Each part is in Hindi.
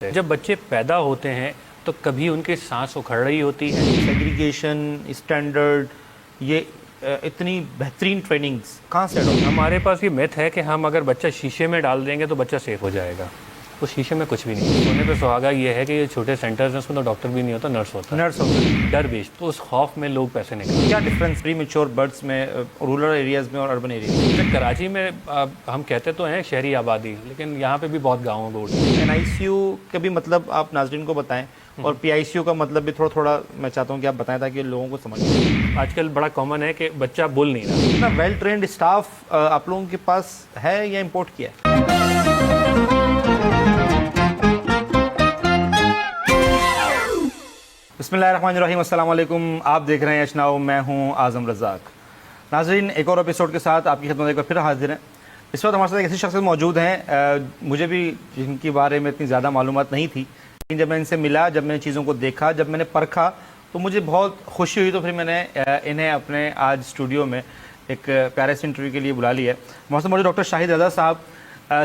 जब बच्चे पैदा होते हैं तो कभी उनकी सांस उखड़ रही होती है। सेग्रीगेशन स्टैंडर्ड ये इतनी बेहतरीन ट्रेनिंग्स कहाँ से अडॉप्ट? हमारे पास ये मिथ है कि हम अगर बच्चा शीशे में डाल देंगे तो बच्चा सेफ हो जाएगा। उस शीशे में कुछ भी नहीं। सोने पे सुहागा ये है कि ये छोटे सेंटर्स हैं, उसमें तो डॉक्टर भी नहीं होता, नर्स होता है। नर्स होता है। डर बेच, तो उस खौफ में लोग पैसे निकालते हैं। क्या डिफरेंस प्री मेच्योर बर्ड्स में रूरल एरियाज़ में और अर्बन एरियाज में? जैसे कराची में हम कहते तो हैं शहरी आबादी, लेकिन यहाँ पे भी बहुत गाँव गोड़ हैं। NICU का भी मतलब आप नाजरीन को बताएं और PICU का मतलब भी थोड़ा थोड़ा मैं चाहता हूँ कि आप बताएं ताकि लोगों को समझ आए। आजकल बड़ा कॉमन है कि बच्चा बोल नहीं रहा। इतना वेल ट्रेंड स्टाफ आप लोगों के पास है या इम्पोर्ट किया है? बिस्मिल्लाहिर्रहमानिर्रहीम, अस्सलाम वालेकुम। आप देख रहे हैं अशनाओ, मैं हूं आज़म रज़ाक। नाज़रीन, एक और एपिसोड के साथ आपकी खिदमत में एक बार फिर हाजिर हैं। इस वक्त हमारे साथ एक ऐसी शख्सियत मौजूद हैं, मुझे भी जिनके बारे में इतनी ज़्यादा मालूमात नहीं थी, लेकिन जब मैं इनसे मिला, जब मैंने चीज़ों को देखा, जब मैंने परखा तो मुझे बहुत खुशी हुई। तो फिर मैंने इन्हें अपने आज स्टूडियो में एक प्यारे से इंटरव्यू के लिए बुला लिया है। हमारे साथ मौजूद डॉक्टर शाहिद रज़ा साहब,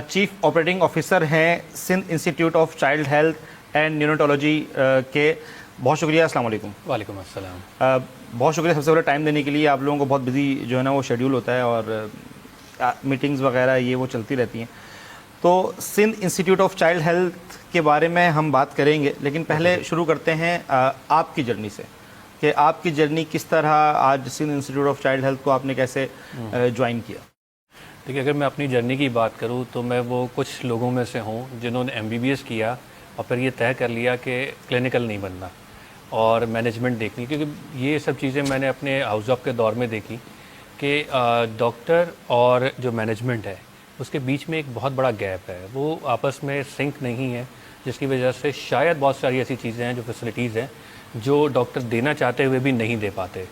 चीफ ऑपरेटिंग ऑफिसर हैं Sindh institute of child health and neonatology के। बहुत शुक्रिया, अस्सलाम वालेकुम। वालेकुम अस्सलाम। बहुत शुक्रिया सबसे पहले टाइम देने के लिए। आप लोगों को बहुत बिजी जो है ना वो शेड्यूल होता है और मीटिंग्स वगैरह ये वो चलती रहती हैं। तो Sindh institute of child health के बारे में हम बात करेंगे, लेकिन पहले शुरू करते हैं आपकी जर्नी से कि आपकी जर्नी किस तरह आज Sindh institute of child health को आपने कैसे ज्वाइन किया? देखिए, अगर मैं अपनी जर्नी की बात करूं तो मैं वो कुछ लोगों में से हूं जिन्होंने MBBS किया और फिर ये तय कर लिया कि क्लिनिकल नहीं बनना और मैनेजमेंट देखनी, क्योंकि ये सब चीज़ें मैंने अपने हाउस जॉब के दौर में देखी कि डॉक्टर और जो मैनेजमेंट है उसके बीच में एक बहुत बड़ा गैप है, वो आपस में सिंक नहीं है, जिसकी वजह से शायद बहुत सारी ऐसी चीज़ें हैं, जो फैसिलिटीज़ हैं जो डॉक्टर देना चाहते हुए भी नहीं दे पाते।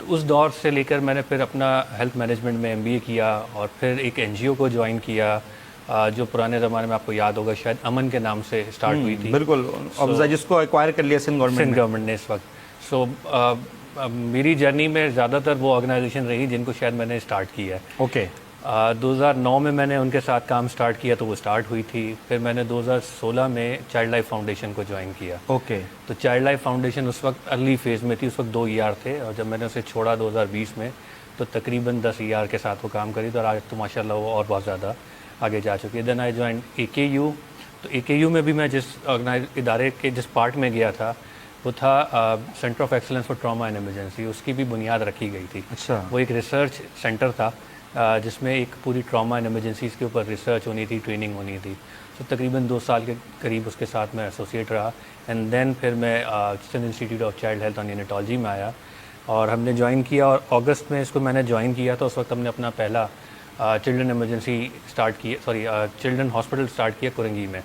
तो उस दौर से लेकर मैंने फिर अपना हेल्थ मैनेजमेंट में MBA किया और फिर एक NGO को ज्वाइन किया, जो पुराने ज़माने में आपको याद होगा शायद अमन के नाम से स्टार्ट हुई थी। बिल्कुल, जिसको एक्वायर कर लिया सिंध गवर्नमेंट ने इस वक्त। सो मेरी जर्नी में ज़्यादातर वो ऑर्गेनाइजेशन रही जिनको शायद मैंने स्टार्ट किया है। ओके। 2009 में मैंने उनके साथ काम स्टार्ट किया तो वो स्टार्ट हुई थी। फिर मैंने 2016 में चाइल्ड लाइफ फाउंडेशन को ज्वाइन किया। ओके। तो चाइल्ड लाइफ फाउंडेशन उस वक्त अर्ली फेज़ में थी, उस वक्त 2 ER थे, और जब मैंने उसे छोड़ा 2020 में तो तकरीबन 10 ER के साथ वो काम करी, तो आज तो माशाल्लाह वो और बहुत ज़्यादा आगे जा चुकी है। Then I join AKU। तो AKU में भी मैं जिस इदारे के जिस पार्ट में गया था वो था centre of excellence for trauma and emergency, उसकी भी बुनियाद रखी गई थी। अच्छा। वो एक रिसर्च सेंटर था जिसमें एक पूरी ट्रॉमा एंड इमरजेंसीज़ के ऊपर रिसर्च होनी थी, ट्रेनिंग होनी थी। तो तकरीबन 2 साल के करीब उसके साथ मैं एसोसिएट रहा। एंड देन फिर मैं Sindh institute of child health and neonatology में आया और हमने ज्वाइन किया, और अगस्त में इसको मैंने ज्वाइन किया। तो उस वक्त हमने अपना पहला चिल्ड्रन इमरजेंसी स्टार्ट किया, चिल्ड्रन हॉस्पिटल स्टार्ट किया कुरंगी में,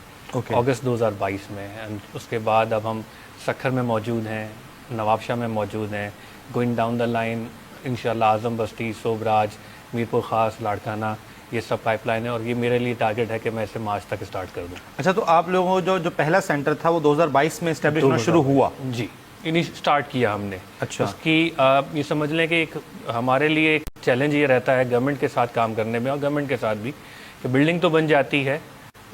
अगस्त 2022 में। एंड उसके बाद अब हम सखर में मौजूद हैं, नवाबशाह में मौजूद हैं, गोइंग डाउन द लाइन इंशाल्लाह आज़म बस्ती, सोबराज, मीरपुर ख़ास, लाड़काना, ये सब पाइपलाइन है, और ये मेरे लिए टारगेट है कि मैं इसे मार्च तक स्टार्ट कर दूँ। अच्छा, तो आप लोगों को जो पहला सेंटर था वो 2022 में इस्टेब्लिश होना शुरू हुआ? जी, इन्हीं स्टार्ट किया हमने। अच्छा। उसकी ये समझ लें कि एक हमारे लिए एक चैलेंज ये रहता है गवर्नमेंट के साथ काम करने में, और गवर्नमेंट के साथ भी, कि बिल्डिंग तो बन जाती है,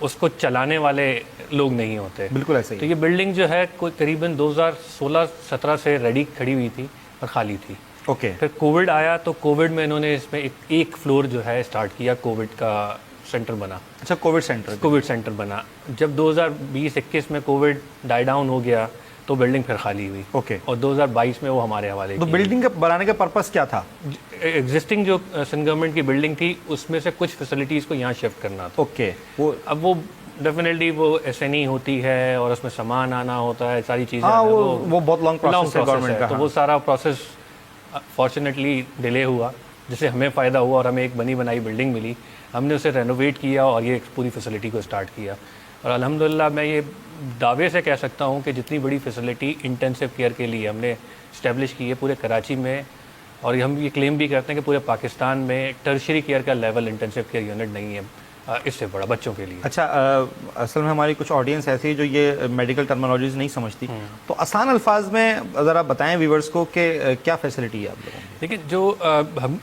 उसको चलाने वाले लोग नहीं होते। बिल्कुल ऐसे ही। तो ये बिल्डिंग जो है कोई करीबन 2016-17 से रेडी खड़ी हुई थी और खाली थी। ओके। फिर कोविड आया तो कोविड में इन्होंने इसमें एक फ्लोर जो है स्टार्ट किया, कोविड का सेंटर बना। अच्छा, कोविड सेंटर बना। जब 2020-21 में कोविड डाई डाउन हो गया तो बिल्डिंग फिर खाली हुई। ओके। और 2022 में वो हमारे हवाले तो बिल्डिंग का बनाने का पर्पस क्या था? एग्जिस्टिंग जो सिंध गवर्नमेंट की बिल्डिंग थी उसमें से कुछ फैसिलिटीज़ को यहाँ शिफ्ट करना था। ओके। वो डेफिनेटली वो SNE होती है और उसमें सामान आना होता है, सारी चीज़ें। हाँ, वो बहुत लॉन्ग प्रोसेस है गवर्नमेंट का। तो वो सारा प्रोसेस फॉर्चुनेटली डिले हुआ, जिससे हमें फ़ायदा हुआ और हमें एक बनी बनाई बिल्डिंग मिली। हमने उसे रेनोवेट किया और ये पूरी फैसिलिटी को स्टार्ट किया, और अल्हम्दुलिल्लाह मैं ये दावे से कह सकता हूँ कि जितनी बड़ी फैसिलिटी इंटेंसिव केयर के लिए हमने इस्टेब्लिश की है पूरे कराची में, और हम ये क्लेम भी करते हैं कि पूरे पाकिस्तान में टर्शरी केयर का लेवल इंटेंसिव केयर यूनिट नहीं है इससे बड़ा बच्चों के लिए। अच्छा, असल में हमारी कुछ ऑडियंस ऐसी है जो ये मेडिकल टर्मिनोलॉजीज नहीं समझती, तो आसान अल्फाज में ज़रा बताएं व्यूवर्स को कि क्या फैसिलिटी है आप लोगों की? देखिए, जो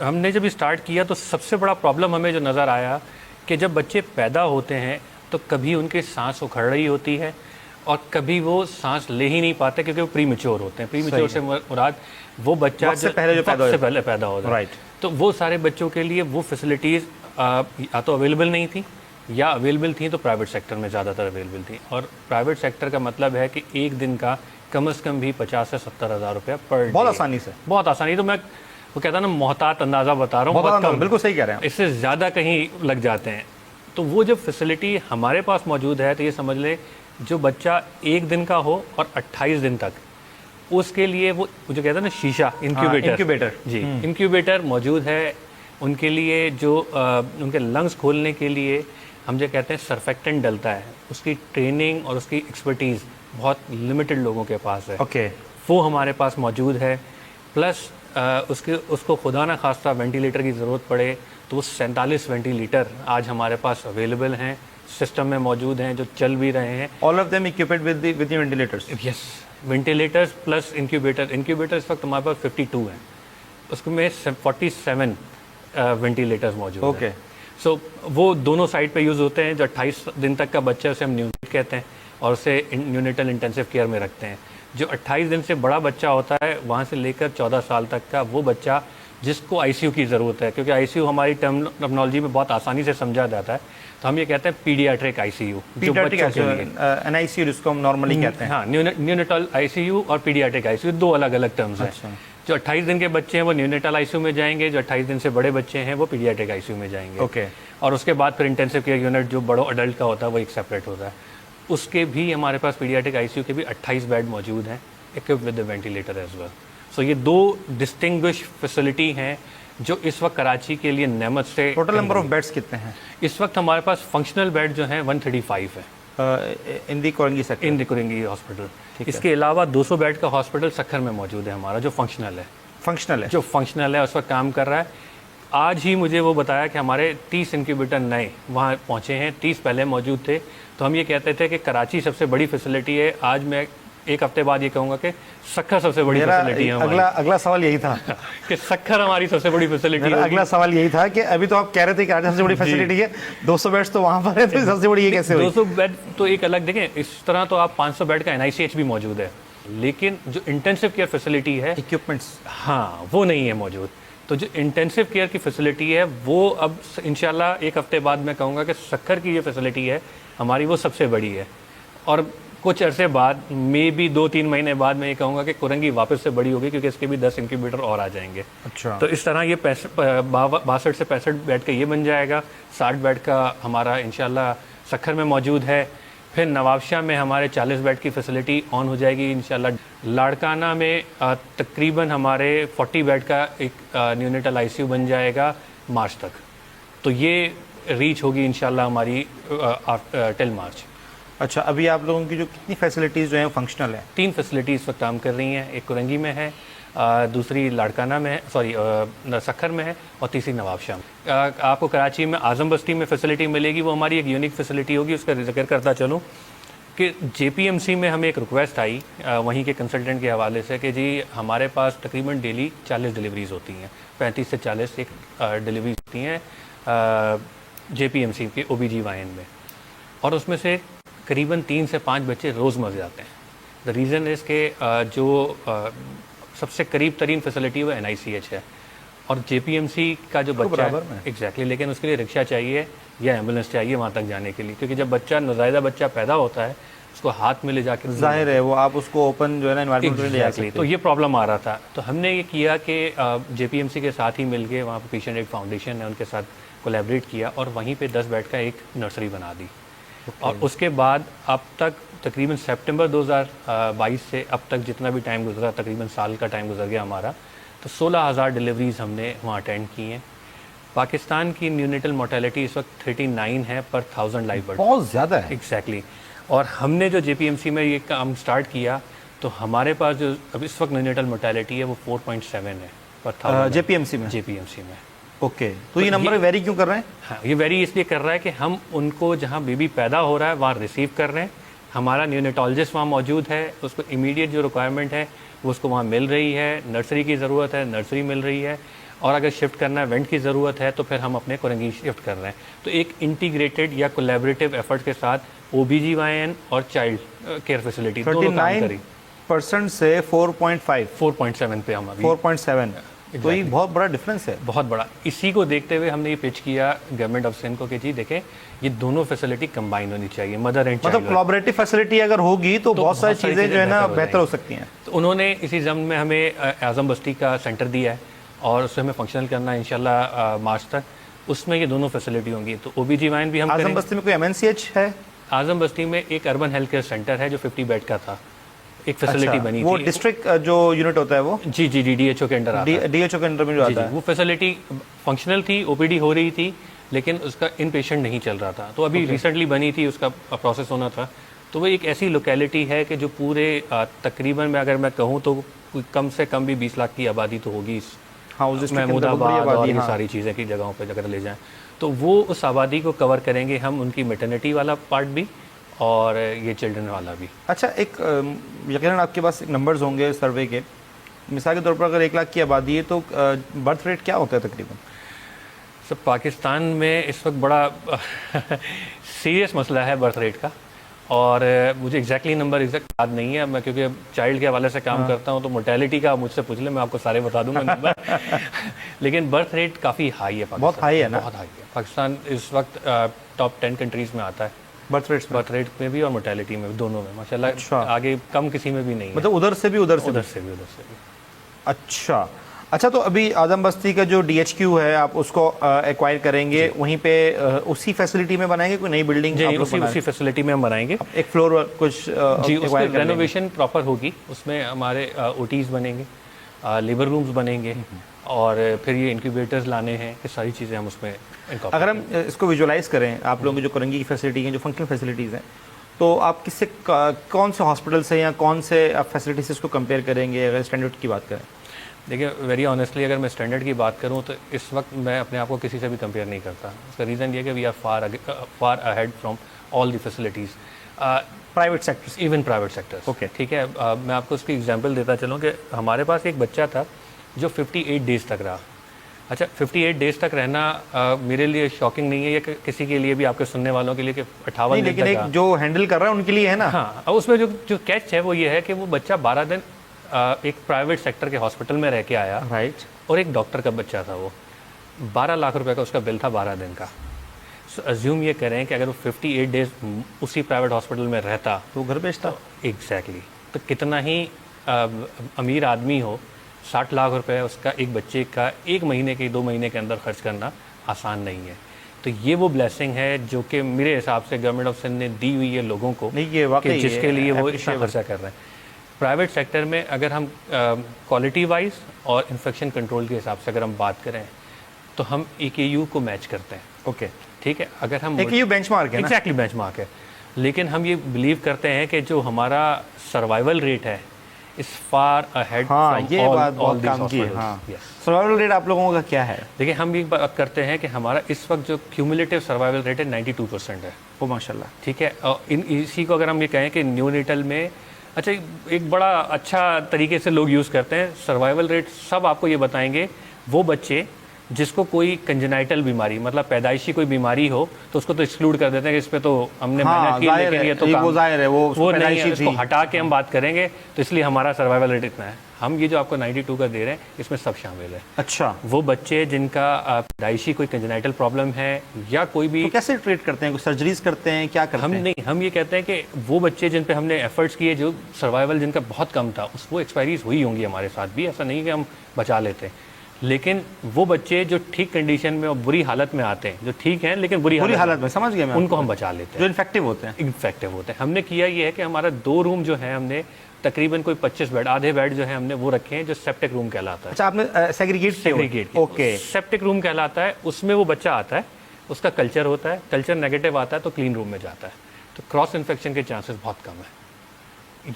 हमने जब स्टार्ट किया तो सबसे बड़ा प्रॉब्लम हमें जो नज़र आया कि जब बच्चे पैदा होते हैं तो कभी उनकी सांस उखड़ रही होती है और कभी वो सांस ले ही नहीं पाते क्योंकि वो प्री मेच्योर होते हैं। प्री मेच्योर से मुराद वो बच्चा वक्त से पहले जो पैदा हो जाए। राइट। तो वो सारे बच्चों के लिए वो फैसिलिटीज़ या तो अवेलेबल नहीं थी, या अवेलेबल थी तो प्राइवेट सेक्टर में ज़्यादातर अवेलेबल थी। और प्राइवेट सेक्टर का मतलब है कि एक दिन का कम से कम भी 50 से 70 हज़ार रुपया पर बहुत डे। आसानी से, बहुत आसानी। तो मैं वो कहता ना मोहतात अंदाज़ा बता रहा हूँ, बहुत कम, बिल्कुल सही कह रहे हैं। इससे ज़्यादा कहीं लग जाते हैं। तो वो जब फैसिलिटी हमारे पास मौजूद है तो ये समझ ले जो बच्चा एक दिन का हो और 28 दिन तक, उसके लिए वो जो कहते हैं ना शीशा इंक्यूबेटर जी, इंक्यूबेटर मौजूद है। उनके लिए जो उनके लंग्स खोलने के लिए हम जो कहते हैं सरफेक्टेंट डलता है, उसकी ट्रेनिंग और उसकी एक्सपर्टीज़ बहुत लिमिटेड लोगों के पास है। ओके। वो हमारे पास मौजूद है। प्लस उसको खुदा ना खास्ता वेंटिलेटर की ज़रूरत पड़े तो वो 47 वेंटिलेटर आज हमारे पास अवेलेबल हैं, सिस्टम में मौजूद हैं, जो चल भी रहे हैं। All of them equipped with ventilators. Yes, ventilators plus incubator इस वक्त हमारे पास 52 हैं, उसमें 47 वेंटिलेटर्स मौजूद हैं। ओके। सो वो दोनों साइड पे यूज़ होते हैं। जो 28 दिन तक का बच्चा उसे हम न्यूनेट कहते हैं और उसे न्यूनेटल इंटेंसिव केयर में रखते हैं। जो 28 दिन से बड़ा बच्चा होता है वहाँ से लेकर 14 साल तक का वो बच्चा जिसको आईसीयू की ज़रूरत है, क्योंकि आईसीयू हमारी टर्मिनोलॉजी में बहुत आसानी से समझा जाता है, तो हम ये कहते हैं पीडियाट्रिक आईसीयू, जो बच्चों के लिए एनआईसीयू जिसको हम नॉर्मली कहते हैं। हाँ, न्यूनेटल आईसीयू और पीडियाट्रिक आईसीयू दो अलग अलग टर्म्स हैं। अच्छा। जो 28 दिन के बच्चे हैं वो न्यूनेटल आईसीयू में जाएंगे, जो 28 दिन से बड़े बच्चे हैं वो पीडियाट्रिक आईसीयू में जाएंगे। ओके। और उसके बाद फिर इंटेंसिव केयर यूनिट जो बड़ो अडल्ट का होता है वो एक सेपरेट होता है। उसके भी हमारे पास पीडियाट्रिक आईसीयू के भी 28 बेड मौजूद हैं, equipped with the ventilator as well. So ये दो डिस्टिंग्विश फैसिलिटी हैं जो इस वक्त कराची के लिए नेमत से। टोटल नंबर ऑफ बेड्स कितने हैं इस वक्त हमारे पास? फंक्शनल बेड जो हैं 135 है in the Korangi sector, in the Korangi hospital. इसके अलावा 200 बेड का हॉस्पिटल सखर में मौजूद है हमारा, जो फंक्शनल है, जो फंक्शनल है, उस वक्त काम कर रहा है। आज ही मुझे वो बताया कि हमारे 30 इंक्यूबेटर नए वहाँ पहुँचे हैं, 30 पहले मौजूद थे। तो हम ये कहते थे कि कराची सबसे बड़ी फैसिलिटी है। आज मैं एक हफ्ते बाद ये कहूँगा कि सखर सबसे बड़ी फैसिलिटी है हमारी। अगला सवाल यही था कि सखर हमारी सबसे बड़ी फैसिलिटी है। अगला सवाल यही था कि अभी तो आप कह रहे थे कि कराची सबसे बड़ी फैसिलिटी है, 200 बेड्स तो वहाँ पर है, तो सबसे बड़ी ये कैसे हुई? 200 बेड तो एक अलग, देखें इस तरह तो आप 500 बेड का एनआईसीएच भी मौजूद है, लेकिन जो इंटेंसिव केयर फैसिलिटी है, इक्विपमेंट्स, हाँ, वो नहीं है मौजूद। तो जो इंटेंसिव केयर की फैसिलिटी है वो अब इंशाल्लाह एक हफ्ते बाद मैं कहूँगा कि सखर की ये फैसिलिटी है हमारी, वो सबसे बड़ी है। और कुछ अरसे बाद, मे बी 2-3 महीने बाद, मैं ये कहूँगा कि कुरंगी वापस से बड़ी होगी, क्योंकि इसके भी 10 इंक्यूबेटर और आ जाएंगे। अच्छा। तो इस तरह ये 62 से 65 बेड का ये बन जाएगा। 60 बेड का हमारा इंशाल्लाह सखर में मौजूद है। फिर नवाबशाह में हमारे 40 बेड की फैसिलिटी ऑन हो जाएगी इंशाल्लाह। लाड़काना में तकरीबन हमारे 40 बेड का एक न्यूनेटल आईसीयू बन जाएगा मार्च तक। तो ये रीच होगी इंशाल्लाह हमारी टिल मार्च। अच्छा, अभी आप लोगों की जो कितनी फैसिलिटीज़ जो हैं फंक्शनल है? 3 फैसिलिटी इस वक्त काम कर रही हैं। एक कुरंगी में है, दूसरी लाड़काना में है, सॉरी सखर में है, और तीसरी नवाबशाह में। आपको कराची में आज़म बस्ती में फैसिलिटी मिलेगी, वो हमारी एक यूनिक फैसिलिटी होगी। उसका जिक्र करता चलूँ कि जेपीएमसी में हमें एक रिक्वेस्ट आई वहीं के कंसल्टेंट के हवाले से कि जी हमारे पास तकरीबन डेली 40 डिलीवरीज होती हैं, 35 से 40 एक डिलीवरीज होती हैं जेपीएमसी के OBGYN में, और उसमें से करीबन 3 से 5 बच्चे रोज़ मर जाते हैं। द रीज़न इज़ के जो सबसे करीब तरीन फैसिलिटी वो NICH है, और JPMC का जो बच्चा है एग्जैक्टली, लेकिन उसके लिए रिक्शा चाहिए या एम्बुलेंस चाहिए वहाँ तक जाने के लिए, क्योंकि जब बच्चा नौज़ायदा बच्चा पैदा होता है उसको हाथ में ले जाकर, जाहिर है वो आप उसको ओपन जो है ना एनवायरनमेंट में ले जा सकते। तो ये प्रॉब्लम आ रहा था। तो हमने ये किया कि JPMC के साथ ही मिल के, वहाँ पर पेशेंट एड फाउंडेशन है, उनके साथ कोलैबोरेट किया और वहीं पे 10 बेड का एक नर्सरी बना दी। और उसके बाद अब तक तकरीबन सितंबर 2022 से अब तक जितना भी टाइम गुजरा, तकरीबन साल का टाइम गुजर गया हमारा, तो 16,000 डिलीवरीज हमने वहाँ अटेंड की हैं। पाकिस्तान की न्यूनेटल मोर्टेलिटी इस वक्त 39 है पर 1000 लाइव बर्ड, बहुत ज़्यादा है। एग्जैक्टली। और हमने जो JPMC में ये काम स्टार्ट किया तो हमारे पास जो अब इस वक्त न्यूनेटल मोर्टेलिटी है वो 4.7 है पर 1000 JPMC में। ओके, तो ये नंबर वेरी क्यों कर रहे हैं? हाँ, ये वेरी इसलिए कर रहा है कि हम उनको जहाँ बेबी पैदा हो रहा है वहाँ रिसीव कर रहे हैं। हमारा न्यूनेटोलॉजिस्ट वहाँ मौजूद है, उसको इमीडिएट जो रिक्वायरमेंट है वो उसको वहाँ मिल रही है। नर्सरी की ज़रूरत है, नर्सरी मिल रही है। और अगर शिफ्ट करना है, वेंट की ज़रूरत है, तो फिर हम अपने कोरंगी शिफ्ट कर रहे हैं। तो एक इंटीग्रेटेड या कोलैबोरेटिव एफर्ट के साथ OBGYN और चाइल्ड केयर फैसिलिटी दोनों काम करी। 39% से 4.5 4.7 पे हम अभी 4.7 तो ये बहुत बड़ा डिफरेंस है। बहुत बड़ा। इसी को देखते हुए हमने ये पिच किया गवर्नमेंट ऑफ सिंध को कि जी देखें, ये दोनों फैसिलिटी कंबाइन होनी चाहिए, मदर एंड चाइल्ड। मतलब कोलैबोरेटिव फैसिलिटी अगर होगी तो बहुत सारी चीज़ें जो है ना बेहतर हो सकती हैं। तो उन्होंने इसी जम्न में हमें आज़म बस्ती का सेंटर दिया है और उससे हमें फंक्शनल करना है इंशाल्लाह मार्च तक। उसमें ये दोनों फैसिलिटी होंगी। तो OBGYN भी हम आज़म बस्ती में कोई MNCH है? आज़म बस्ती में एक अर्बन हेल्थ केयर सेंटर है जो 50 बेड का था, एक फैसिलिटी बनी वो थी। डिस्ट्रिक्ट जो यूनिट होता है वो जी DHO के अंडर आता है। DHO के अंडर में जो आता है वो फैसिलिटी फंक्शनल थी, OPD हो रही थी, लेकिन उसका इन पेशेंट नहीं चल रहा था। तो अभी रिसेंटली बनी थी, उसका प्रोसेस होना था। तो वो एक ऐसी लोकेलिटी है कि जो पूरे तकरीबन मैं अगर मैं कहूँ तो कम से कम भी 20 लाख की आबादी तो होगी। हाँ, उस डिस्ट्रिक्ट महमूदाबाद और ये सारी चीज़ें की जगहों पर अगर ले जाएं तो वो उस आबादी को कवर करेंगे हम, उनकी मेटर्निटी वाला पार्ट भी और ये चिल्ड्रन वाला भी। अच्छा, एक यकीनन आपके पास नंबर्स होंगे सर्वे के। मिसाल के तौर पर अगर 1 लाख की आबादी है तो बर्थ रेट क्या होता है तकरीबन? सब पाकिस्तान में इस वक्त बड़ा सीरियस मसला है बर्थ रेट का, और मुझे एग्जैक्टली नंबर याद नहीं है मैं, क्योंकि चाइल्ड के हवाले से काम करता हूँ। तो मोर्टेलिटी का मुझसे पूछ ले, मैं आपको सारे बता दूंगा नंबर। लेकिन बर्थ रेट काफ़ी हाई है पाकिस्तान, बहुत हाई है ना? बहुत हाई है। पाकिस्तान इस वक्त टॉप 10 कंट्रीज़ में आता है बर्थ रेट में भी और मोर्टेलिटी में भी, दोनों में माशाल्लाह। अच्छा। आगे कम किसी में भी नहीं है। मतलब उधर से भी उधर से भी। अच्छा, तो अभी आज़म बस्ती का जो DHQ है आप उसको एक्वायर करेंगे, वहीं पे उसी फैसिलिटी में बनाएंगे, कोई नई बिल्डिंग? जी, उसी फैसिलिटी में हम बनाएंगे। एक फ्लोर कुछ जी, उसमें रेनोवेशन प्रॉपर होगी। उसमें हमारे OTs बनेंगे, लेबर रूम्स बनेंगे, और फिर ये इंक्यूबेटर्स लाने हैं, ये सारी चीज़ें हम उसमें। अगर हम इसको विजुलाइज करें, आप लोगों की जो कोरंगी की फैसिलिटी हैं, जो फंक्शनल फैसिलिटीज़ हैं, तो आप किससे कौन से हॉस्पिटल से या कौन से आप फैसिलिटी से इसको कंपेयर करेंगे अगर स्टैंडर्ड की बात करें? देखिए, वेरी ऑनेस्टली अगर मैं स्टैंडर्ड की बात करूं तो इस वक्त मैं अपने आप को किसी से भी कंपेयर नहीं करता। उसका रीज़न ये है कि we are far ahead from all the facilities, private sectors, even private sectors. Okay, ठीक है। मैं आपको उसकी एग्जांपल देता चलूँ कि हमारे पास एक बच्चा था जो 58 डेज़ तक रहा। अच्छा, 58 डेज़ तक रहना मेरे लिए शॉकिंग नहीं है, ये किसी के लिए भी, आपके सुनने वालों के लिए कि 58 दिन, लेकिन एक जो हैंडल कर रहा है उनके लिए है ना। हाँ, और उसमें जो कैच है वो ये है कि वो बच्चा 12 दिन एक प्राइवेट सेक्टर के हॉस्पिटल में रह के आया। राइट। और एक डॉक्टर का बच्चा था, वो 12 लाख रुपए का उसका बिल था 12 दिन का। सो अज्यूम ये करें कि अगर वो 58 डेज उसी प्राइवेट हॉस्पिटल में रहता तो घर बेचता। एग्जैक्टली। तो कितना ही अमीर आदमी हो, 60 लाख रुपए उसका एक बच्चे का 1 महीने के 2 महीने के अंदर खर्च करना आसान नहीं है। तो ये वो ब्लेसिंग है जो कि मेरे हिसाब से गवर्नमेंट ऑफ सिंध ने दी हुई है लोगों को, नहीं, ये वाकई जिसके लिए वो इतना खर्चा कर रहे हैं। प्राइवेट सेक्टर में अगर हम क्वालिटी वाइज और इन्फेक्शन कंट्रोल के हिसाब से अगर हम बात करें तो हम AKU को मैच करते हैं। ओके, ठीक है। अगर हम AKU बेंचमार्क है ना? एग्जैक्टली बेंचमार्क है। लेकिन हम ये बिलीव करते हैं कि जो हमारा सर्वाइवल रेट है इस फार अहेड। हाँ, ये बात बहुत काम की है। हाँ, सर्वाइवल रेट आप लोगों का क्या है? देखिए, हम ये बात करते हैं कि हमारा इस वक्त जो क्यूमुलेटिव सर्वाइवल रेट है 92% है। ओ माशाल्लाह। ठीक है। और इसी को अगर हम ये कहें कि न्यूनेटल में, अच्छा, एक बड़ा अच्छा तरीके से लोग यूज़ करते हैं सर्वाइवल रेट, सब आपको ये बताएंगे वो बच्चे जिसको कोई कंजेनाइटल बीमारी, मतलब पैदाइशी कोई बीमारी हो, तो उसको तो एक्सक्लूड कर देते हैं कि इस पे तो हमने मेहनत की, लेकिन ये तो वो जाहिर है वो नहीं है, इसको हटा के हम बात करेंगे, तो इसलिए हमारा सर्वाइवल रेट इतना है। हम ये जो आपको 92 का दे रहे हैं इसमें सब शामिल है। अच्छा, वो बच्चे जिनका पैदाइशी कोई कंजेनाइटल प्रॉब्लम है या कोई भी, तो कैसे ट्रीट करते हैं? कोई सर्जरीज करते हैं, क्या करते हैं? नहीं, हम ये कहते हैं कि वो बच्चे जिन पे हमने एफर्ट्स किए, जो सर्वाइवल जिनका बहुत कम था, वो एक्सपायरीज हुई होंगी हमारे साथ भी, ऐसा नहीं कि हम बचा लेते हैं। लेकिन वो बच्चे जो ठीक कंडीशन में और बुरी हालत में आते हैं, जो ठीक हैं लेकिन बुरी हालत में, समझ गया मैं, उनको हम बचा लेते हैं, जो इन्फेक्टिव होते हैं। हमने किया ये है कि हमारा 2 रूम जो है, हमने तकरीबन कोई 25 बेड, आधे बेड जो है हमने वो रखे हैं जो सेप्टिक रूम कहलाता है। अच्छा, आपने सेग्रीगेट ओके। सेप्टिक रूम कहलाता है, उसमें वो बच्चा आता है, उसका कल्चर होता है, कल्चर नेगेटिव आता है तो क्लीन रूम में जाता है, तो क्रॉस इन्फेक्शन के चांसेस बहुत कम है।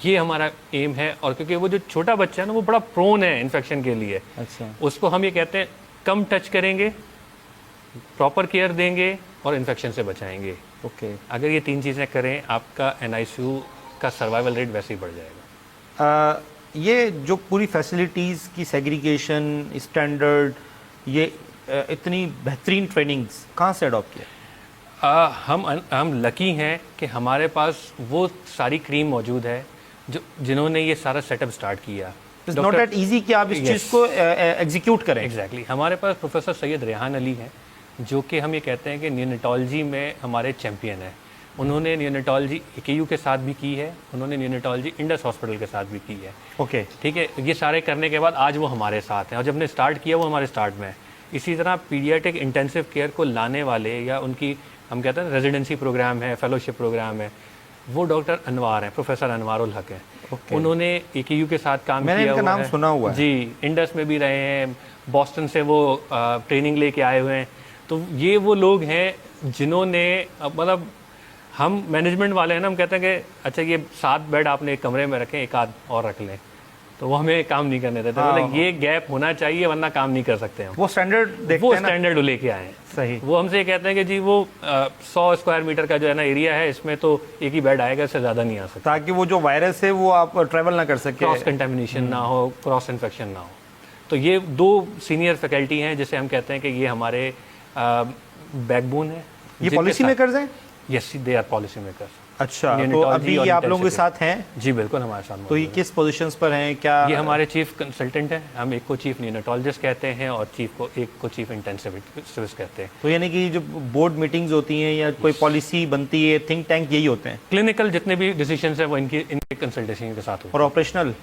ये हमारा एम है। और क्योंकि वो जो छोटा बच्चा है ना, वो बड़ा प्रोन है इन्फेक्शन के लिए। अच्छा, उसको हम ये कहते हैं कम टच करेंगे, प्रॉपर केयर देंगे और इन्फेक्शन से बचाएंगे। ओके। अगर ये 3 चीज़ें करें, आपका NICU का सर्वाइवल रेट वैसे ही बढ़ जाएगा। ये जो पूरी फैसिलिटीज़ की सेग्रीगेशन, स्टैंडर्ड, ये इतनी बेहतरीन ट्रेनिंग्स कहाँ से अडॉप्ट किया? हम लकी हैं कि हमारे पास वो सारी क्रीम मौजूद है जो जिन्होंने ये सारा सेटअप स्टार्ट किया। इट्स नॉट दैट इजी कि आप इस चीज़ को एग्जीक्यूट करें। एग्जैक्टली हमारे पास प्रोफेसर सैयद रेहान अली हैं जो कि हम ये कहते हैं कि नियोनेटोलॉजी में हमारे चैम्पियन हैं। उन्होंने नियोनेटोलॉजी AKU के साथ भी की है, उन्होंने नियोनेटोलॉजी इंडस हॉस्पिटल के साथ भी की है। ओके ठीक है, ये सारे करने के बाद आज वो हमारे साथ हैं और जब ने स्टार्ट किया वो हमारे स्टार्ट में है। इसी तरह पीडियाट्रिक इंटेंसिव केयर को लाने वाले या उनकी हम कहते हैं रेजिडेंसी प्रोग्राम है, फेलोशिप प्रोग्राम है, वो डॉक्टर अनवार हैं, प्रोफेसर अनवार उल हक हैं। उन्होंने AKU के साथ काम मैंने किया इनका हुआ नाम है। सुना हुआ है। जी, इंडस में भी रहे हैं, बॉस्टन से वो ट्रेनिंग लेके आए हुए हैं। तो ये वो लोग हैं जिन्होंने मतलब हम मैनेजमेंट वाले हैं ना, हम कहते हैं कि अच्छा ये 7 बेड आपने एक कमरे में रखें, एक आध और रख लें, तो वो हमें काम नहीं करने देते। मतलब ये गैप होना चाहिए वरना काम नहीं कर सकते हम। वो स्टैंडर्ड देखते वो हैं ना। स्टैंडर्ड लेके आए हैं। सही। वो हमसे ये कहते हैं कि जी वो 100 स्क्वायर मीटर का जो है ना एरिया है, इसमें तो एक ही बेड आएगा, इससे ज़्यादा नहीं आ सकता, ताकि वो जो वायरस है वो आप ट्रैवल ना कर सके, क्रॉस कंटेमिनेशन ना हो, क्रॉस इन्फेक्शन ना हो। तो ये 2 सीनियर फैकल्टी हैं जिसे हम कहते हैं कि ये हमारे बैकबोन है। ये पॉलिसी मेकर्स हैं? Yes, they are policy makers. अच्छा, तो Neonatology अभी और ये आप लोगों के intensive साथ हैं? जी बिल्कुल, हमारे साथ तो ये मौजूद हैं। किस पोजीशंस पर हैं? क्या ये हमारे चीफ कंसल्टेंट हैं। हम एक को चीफ नियोनेटोलॉजिस्ट कहते हैं और एक को चीफ इंटेंसिविस्ट कहते हैं। तो यानी कि जो बोर्ड मीटिंग्स होती हैं या कोई पॉलिसी बनती है, थिंक टैंक यही होते हैं? क्लिनिकल जितने भी डिसीजंस हैं वो इनके कंसल्टेशन के साथ होते और ऑपरेशनल?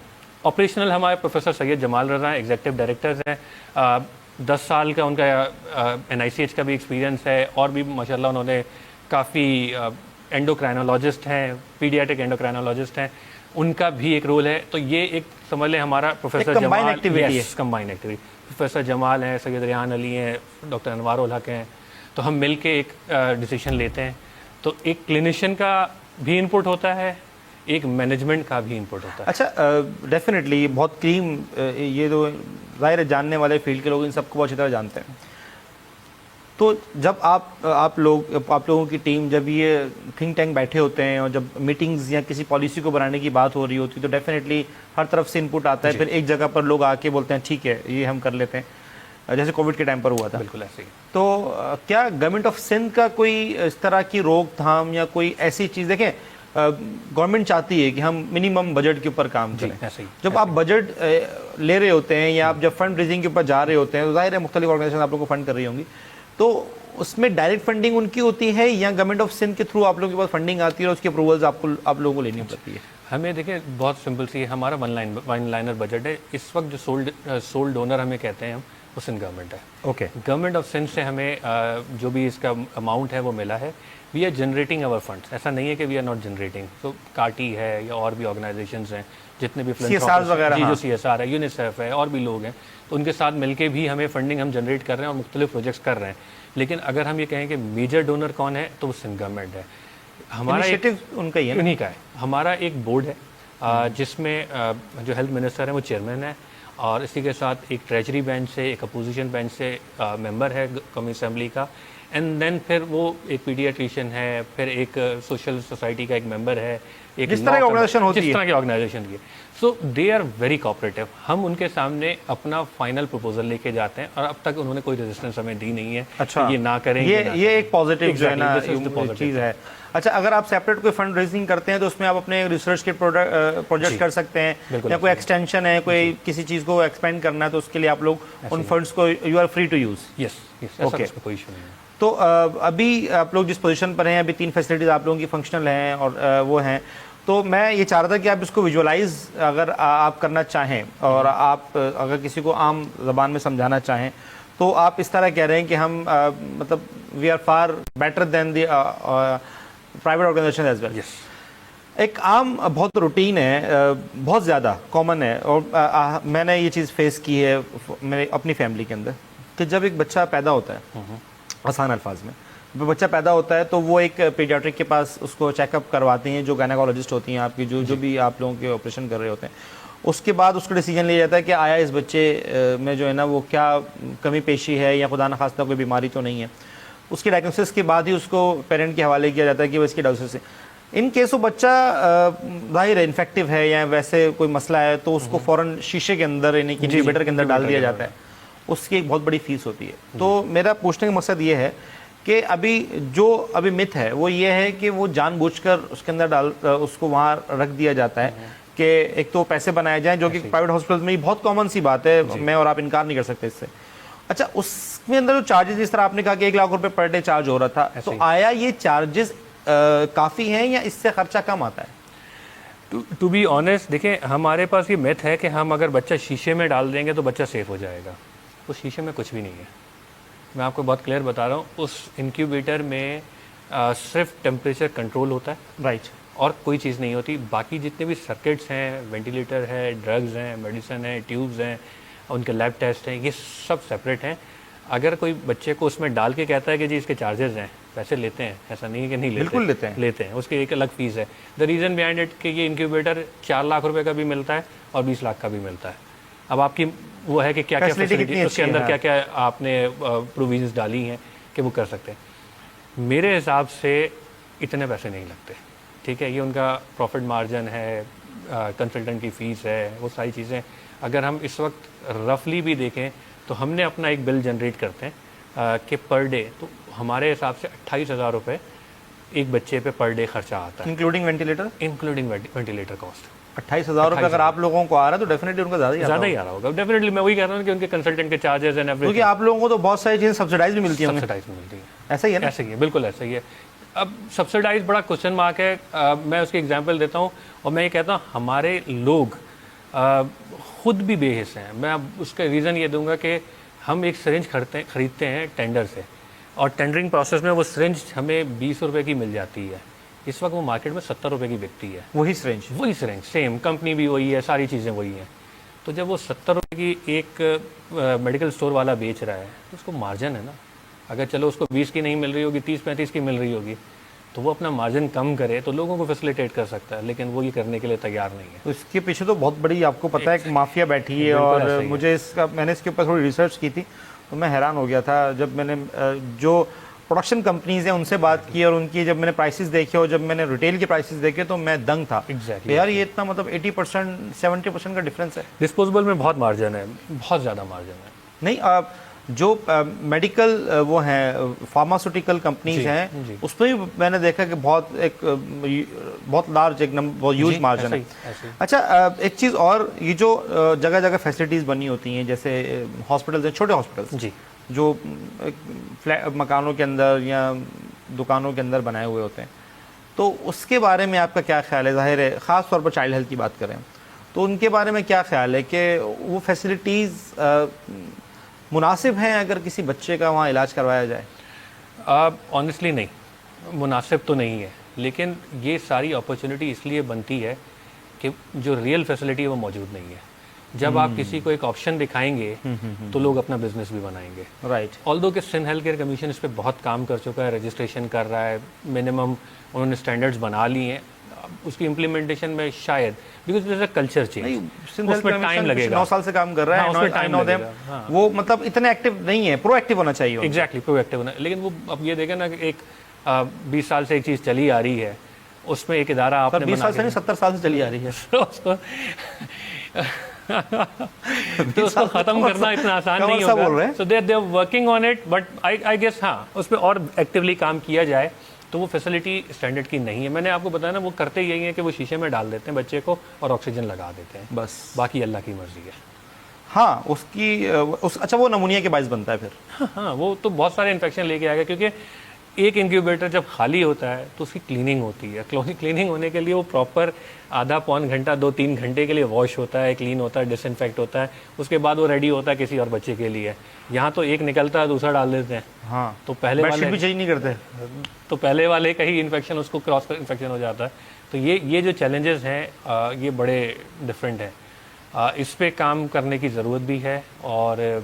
ऑपरेशनल हमारे प्रोफेसर सैयद जमाल रज़ा एग्जीक्यूटिव डायरेक्टर्स हैं। 10 साल का उनका NICH का भी एक्सपीरियंस है और भी माशाल्लाह उन्होंने काफ़ी एंडोक्राइनोलॉजिस्ट हैं, पीडियाट्रिक एंडोक्राइनोलॉजिस्ट हैं, उनका भी एक रोल है। तो ये एक समझ लें हमारा प्रोफेसर combined जमाल activity है। Combined activity. प्रोफेसर जमाल हैं, सैयद रेहान अली हैं, डॉक्टर अनवार उल हक हैं, तो हम मिल के एक डिसीजन लेते हैं। तो एक क्लिनिशियन का भी इनपुट होता है, एक मैनेजमेंट का भी इनपुट होता है। अच्छा, डेफिनेटली बहुत क्लीन, ये तो ज़ाहिर है जानने वाले फील्ड के लोग इन सबको बहुत अच्छी तरह जानते हैं। तो जब आप लोगों की टीम जब ये थिंक टैंक बैठे होते हैं और जब मीटिंग्स या किसी पॉलिसी को बनाने की बात हो रही होती है, तो डेफिनेटली हर तरफ से इनपुट आता है। फिर एक जगह पर लोग आके बोलते हैं ठीक है ये हम कर लेते हैं, जैसे कोविड के टाइम पर हुआ था। बिल्कुल ऐसे ही। तो क्या गवर्नमेंट ऑफ सिंध का कोई इस तरह की रोकथाम या कोई ऐसी चीज़, देखें गवर्नमेंट चाहती है कि हम मिनिमम बजट के ऊपर काम करें। ऐसे ही। जब आप बजट ले रहे होते हैं या आप जब फंड रेजिंग के ऊपर जा रहे होते हैं, तो जाहिर है मुख्तलिफ ऑर्गेनाइजेशन आप लोगों को फंड कर रही होंगी, तो उसमें डायरेक्ट फंडिंग उनकी होती है या गवर्नमेंट ऑफ सिंध के थ्रू आप लोगों के पास फंडिंग आती है और उसकी अप्रूवल्स आप लोगों को लेनी पड़ती है? हमें देखिए बहुत सिंपल सी है, हमारा वन लाइनर बजट है। इस वक्त जो सोल डोनर हमें कहते हैं हम, वो सिंध गवर्नमेंट है। ओके। गवर्नमेंट ऑफ सिंध से हमें जो भी इसका अमाउंट है वो मिला है। We are generating our funds, ऐसा नहीं है कि वी आर नॉट जनरेटिंग। तो काटी है या और भी ऑर्गेनाइजेशंस हैं जितने भी CSR वगैरह, जी, हाँ। जो CSR है, यूनिसेफ है और भी लोग हैं, तो उनके साथ मिलके भी हमें फंडिंग हम जनरेट कर रहे हैं और मुख्तलिफ प्रोजेक्ट्स कर रहे हैं। लेकिन अगर हम ये कहें कि मेजर डोनर कौन है, तो वो सिंध गवर्नमेंट है। हमारा इनिशिएटिव उनका ही है ना? उन्हीं का है। हमारा एक बोर्ड है जिसमें जो हेल्थ मिनिस्टर है वो चेयरमैन है और इसी के साथ एक ट्रेजरी बेंच से, एक अपोजिशन बेंच से मेंबर है कौमी असेंबली का, एंड देन फिर वो एक पीडियाट्रिशियन है, फिर एक सोशल सोसाइटी का एक मेंबर है, एक जिस तरह की ऑर्गेनाइजेशन होती है, जिस तरह की ऑर्गेनाइजेशन की। सो दे आर वेरी कोऑपरेटिव। हम उनके सामने अपना फाइनल प्रपोजल लेके जाते हैं और अब तक उन्होंने कोई रेजिस्टेंस हमें दी नहीं है। अच्छा, ये ना करें, ये एक पॉजिटिव जो है ना Exactly, चीज़ है। अच्छा, अगर आप सेपरेट कोई फंड रेजिंग करते हैं तो उसमें आप अपने रिसर्च के प्रोजेक्ट कर सकते हैं, या कोई एक्सटेंशन है, कोई किसी चीज़ को एक्सपेंड करना है, तो उसके लिए आप लोग उन फंड्स को you are free to use. Yes, Okay. कोई इशू नहीं है। तो अभी आप लोग जिस पोजीशन पर हैं, अभी 3 फैसिलिटीज़ आप लोगों की फंक्शनल हैं और वो हैं, तो मैं ये चाह रहा था कि आप इसको विजुअलाइज अगर आप करना चाहें और आप अगर किसी को आम ज़बान में समझाना चाहें, तो आप इस तरह कह रहे हैं कि हम मतलब we are far better than the private organisation as well. एक आम बहुत रूटीन है, बहुत ज़्यादा कॉमन है, और मैंने ये चीज़ फेस की है मेरे अपनी फैमिली के अंदर, कि जब एक बच्चा पैदा होता है, आसान अल्फाज में, जब बच्चा पैदा होता है तो वो एक पीडियाट्रिक के पास उसको चेकअप करवाते हैं, जो गायनेकोलॉजिस्ट होती हैं आपकी, जो भी आप लोगों के ऑपरेशन कर रहे होते हैं। उसके बाद उसका डिसीजन लिया जाता है कि आया इस बच्चे में जो है ना वो क्या कमी पेशी है या खुदा न खास्ता कोई बीमारी तो नहीं है। उसकी डायग्नोसिस के बाद ही उसको पेरेंट के हवाले किया जाता है कि वो इसकी डायग्नोसिस है। इन केस वो बच्चा जाहिर है इन्फेक्टिव है या वैसे कोई मसला है, तो उसको फ़ौरन शीशे के अंदर यानी कि इंक्यूबेटर के अंदर डाल दिया जाता है उसकी एक बहुत बड़ी फीस होती है। तो मेरा पूछने का मकसद ये है कि अभी मिथ है वो ये है कि वो जानबूझकर उसके अंदर उसको वहाँ रख दिया जाता है कि एक तो पैसे बनाए जाएं, जो कि प्राइवेट हॉस्पिटल में बहुत कॉमन सी बात है, मैं और आप इनकार नहीं कर सकते इससे। अच्छा, उसमें अंदर जो चार्जेस, जिस तरह आपने कहा कि 1 लाख रुपए पर डे चार्ज हो रहा था, तो आया ये चार्जेस काफ़ी हैं या इससे खर्चा कम आता है? टू बी ऑनेस्ट, देखिए हमारे पास ये मिथ है कि हम अगर बच्चा शीशे में डाल देंगे तो बच्चा सेफ हो जाएगा। उस शीशे में कुछ भी नहीं है, मैं आपको बहुत क्लियर बता रहा हूँ। उस इंक्यूबेटर में सिर्फ टेम्परेचर कंट्रोल होता है, राइट, और कोई चीज़ नहीं होती। बाकी जितने भी सर्किट्स हैं, वेंटिलेटर है, ड्रग्स हैं, मेडिसिन है, ट्यूब्स हैं, उनके लैब टेस्ट हैं, ये सब सेपरेट हैं। अगर कोई बच्चे को उसमें डाल के कहता है कि जी इसके चार्जेस हैं, पैसे लेते हैं, ऐसा नहीं है कि नहीं लेते, बिल्कुल लेते हैं, उसकी एक अलग फीस है। द रीज़न बिहाइंड इट कि ये इंक्यूबेटर 4 लाख रुपए का भी मिलता है और 20 लाख का भी मिलता है। अब आपकी वो है कि क्या क्या फैसिलिटी उसके अंदर, क्या क्या आपने प्रोविजंस डाली हैं कि वो कर सकते हैं। मेरे हिसाब से इतने पैसे नहीं लगते, ठीक है। ये उनका प्रॉफिट मार्जिन है, कंसल्टेंट की फ़ीस है, वो सारी चीज़ें अगर हम इस वक्त रफली भी देखें तो हमने अपना एक बिल जनरेट करते हैं कि पर डे, तो हमारे हिसाब से 28,000 रुपये एक बच्चे पे पर डे खर्चा आता है, including ventilator. Including ventilator cost. 28,000 रुपये अगर आप लोगों को आ रहा है तो डेफिनेटली उनका ज़्यादा ही आ रहा होगा। डेफिनेटली मैं वही कह रहा हूँ कि उनके कंसल्टेंट के चार्जेस एंड एवरीथिंग, क्योंकि आप लोगों को तो बहुत सारी चीज़ें सब्सिडाइज भी मिलती है, सब्सिडाइज मिलती है। ऐसा ही है ना? ऐसा ही है, बिल्कुल ऐसा ही है। अब सब्सिडाइज बड़ा क्वेश्चन मार्क है। मैं उसकी एग्जांपल देता हूँ और मैं ये कहता हूँ हमारे लोग खुद भी बेहिस हैं। मैं अब उसका रीज़न ये दूंगा कि हम एक सिरिंज खरीदते हैं टेंडर से, और टेंडरिंग प्रोसेस में वो सिरिंज हमें 20 रुपये की मिल जाती है। इस वक्त वो मार्केट में 70 रुपये की बिकती है, वही सिरिंज सेम कंपनी भी वही है, सारी चीज़ें वही हैं। तो जब वो 70 रुपये की एक मेडिकल स्टोर वाला बेच रहा है तो उसको मार्जिन है ना। अगर चलो उसको 20 की नहीं मिल रही होगी, 30-35 की मिल रही होगी, तो वो अपना मार्जिन कम करे तो लोगों को फैसिलिटेट कर सकता है, लेकिन वो ये करने के लिए तैयार नहीं है। तो इसके पीछे तो बहुत बड़ी, आपको पता है, एक माफिया बैठी है। और मैंने इसके ऊपर थोड़ी रिसर्च की थी तो मैं हैरान हो गया था जब मैंने जो प्रोडक्शन कंपनीज हैं उनसे बात की और उनकी जब मैंने प्राइसेस देखे और जब मैंने रिटेल के प्राइसेस देखे तो मैं दंग था। एग्जैक्टली यार ये इतना मतलब 80% 70% का डिफरेंस है। डिस्पोजेबल में बहुत मार्जिन है, बहुत ज़्यादा मार्जिन है। नहीं, जो मेडिकल वो हैं, फार्मास्यूटिकल कंपनीज हैं, उसमें भी मैंने देखा कि बहुत लार्ज, एक नंबर, बहुत ह्यूज मार्जिन है। अच्छा, एक चीज़ और, ये जो जगह जगह फैसिलिटीज़ बनी होती हैं, जैसे हॉस्पिटल्स हैं, छोटे हॉस्पिटल्स जी, जो मकानों के अंदर या दुकानों के अंदर बनाए हुए होते हैं, तो उसके बारे में आपका क्या ख्याल है? ज़ाहिर है ख़ास तौर पर चाइल्ड हेल्थ की बात करें तो उनके बारे में क्या ख्याल है कि वो फैसिलिटीज़ मुनासिब हैं अगर किसी बच्चे का वहाँ इलाज करवाया जाए? ऑनेस्टली नहीं, मुनासिब तो नहीं है, लेकिन ये सारी अपॉर्चुनिटी इसलिए बनती है कि जो रियल फैसिलिटी है वो मौजूद नहीं है। जब आप किसी को एक ऑप्शन दिखाएंगे तो लोग अपना बिजनेस भी बनाएंगे। राइट। ऑल्दो कि सिंध हेल्थ केयर कमीशन इस पर बहुत काम कर चुका है, रजिस्ट्रेशन कर रहा है, मिनिमम उन्होंने स्टैंडर्ड्स बना लिए हैं। उसकी इम्प्लीमेंटेशन में शायद because it is a culture change, उसमें टाइम लगेगा। 9 साल से काम कर रहा है, उसमें टाइम लगेगा। हाँ। वो मतलब इतने एक्टिव नहीं है, प्रोएक्टिव होना चाहिए। एग्जैक्टली, प्रोएक्टिव होना। लेकिन वो अब ये देखें ना कि एक 20 साल से एक चीज़ चली आ रही है, उसमें एक इदारा आपने 20 साल से नहीं, 70 साल से चली आ रही है तो उसको ख़त्म करना इतना आसान नहीं होगा। So they are working on it, but I guess हाँ, उस पर और एक्टिवली काम किया जाए तो वो फैसिलिटी स्टैंडर्ड की नहीं है। मैंने आपको बताया ना, वो करते यही है कि वो शीशे में डाल देते हैं बच्चे को और ऑक्सीजन लगा देते हैं, बस। बाकी अल्लाह की मर्जी है। हाँ, अच्छा, वो नमूनिया के बायस बनता है फिर। हाँ, वो तो बहुत सारे इन्फेक्शन लेके आएगा, क्योंकि एक इंक्यूबेटर जब खाली होता है तो उसकी क्लीनिंग होती है। क्लीनिंग होने के लिए वो प्रॉपर आधा पौन घंटा 2-3 घंटे के लिए वॉश होता है, क्लीन होता है, डिसइंफेक्ट होता है, उसके बाद वो रेडी होता है किसी और बच्चे के लिए। यहाँ तो एक निकलता है दूसरा डाल देते हैं। हाँ, तो पहले वाले भी चेंज नहीं करते, तो पहले वाले का ही इन्फेक्शन उसको क्रॉस इन्फेक्शन हो जाता है। तो ये जो चैलेंजेस हैं ये बड़े डिफरेंट हैं। इस पे काम करने की ज़रूरत भी है और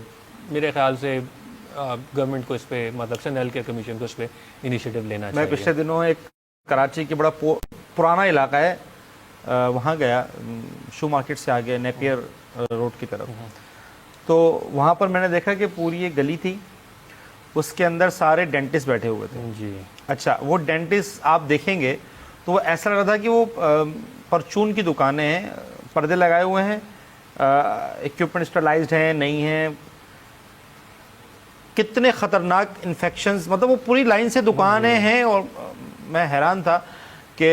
मेरे ख्याल से गवर्नमेंट को इस पे, मतलब सिंध हेल्थ केयर कमीशन को इस पे इनिशिएटिव लेना चाहिए। मैं पिछले दिनों एक कराची की बड़ा पुराना इलाका है, वहाँ गया, शू मार्केट से आगे नेपियर रोड की तरफ। तो वहाँ पर मैंने देखा कि पूरी एक गली थी, उसके अंदर सारे डेंटिस्ट बैठे हुए थे जी। अच्छा, वो डेंटिस्ट आप देखेंगे तो वो ऐसा लग रहा था कि वो परचून की दुकानें हैं, पर्दे लगाए हुए हैं, इक्विपमेंट स्टरलाइज्ड हैं, नहीं हैं, कितने ख़तरनाक इन्फेक्शंस, मतलब वो पूरी लाइन से दुकानें हैं। और मैं हैरान था कि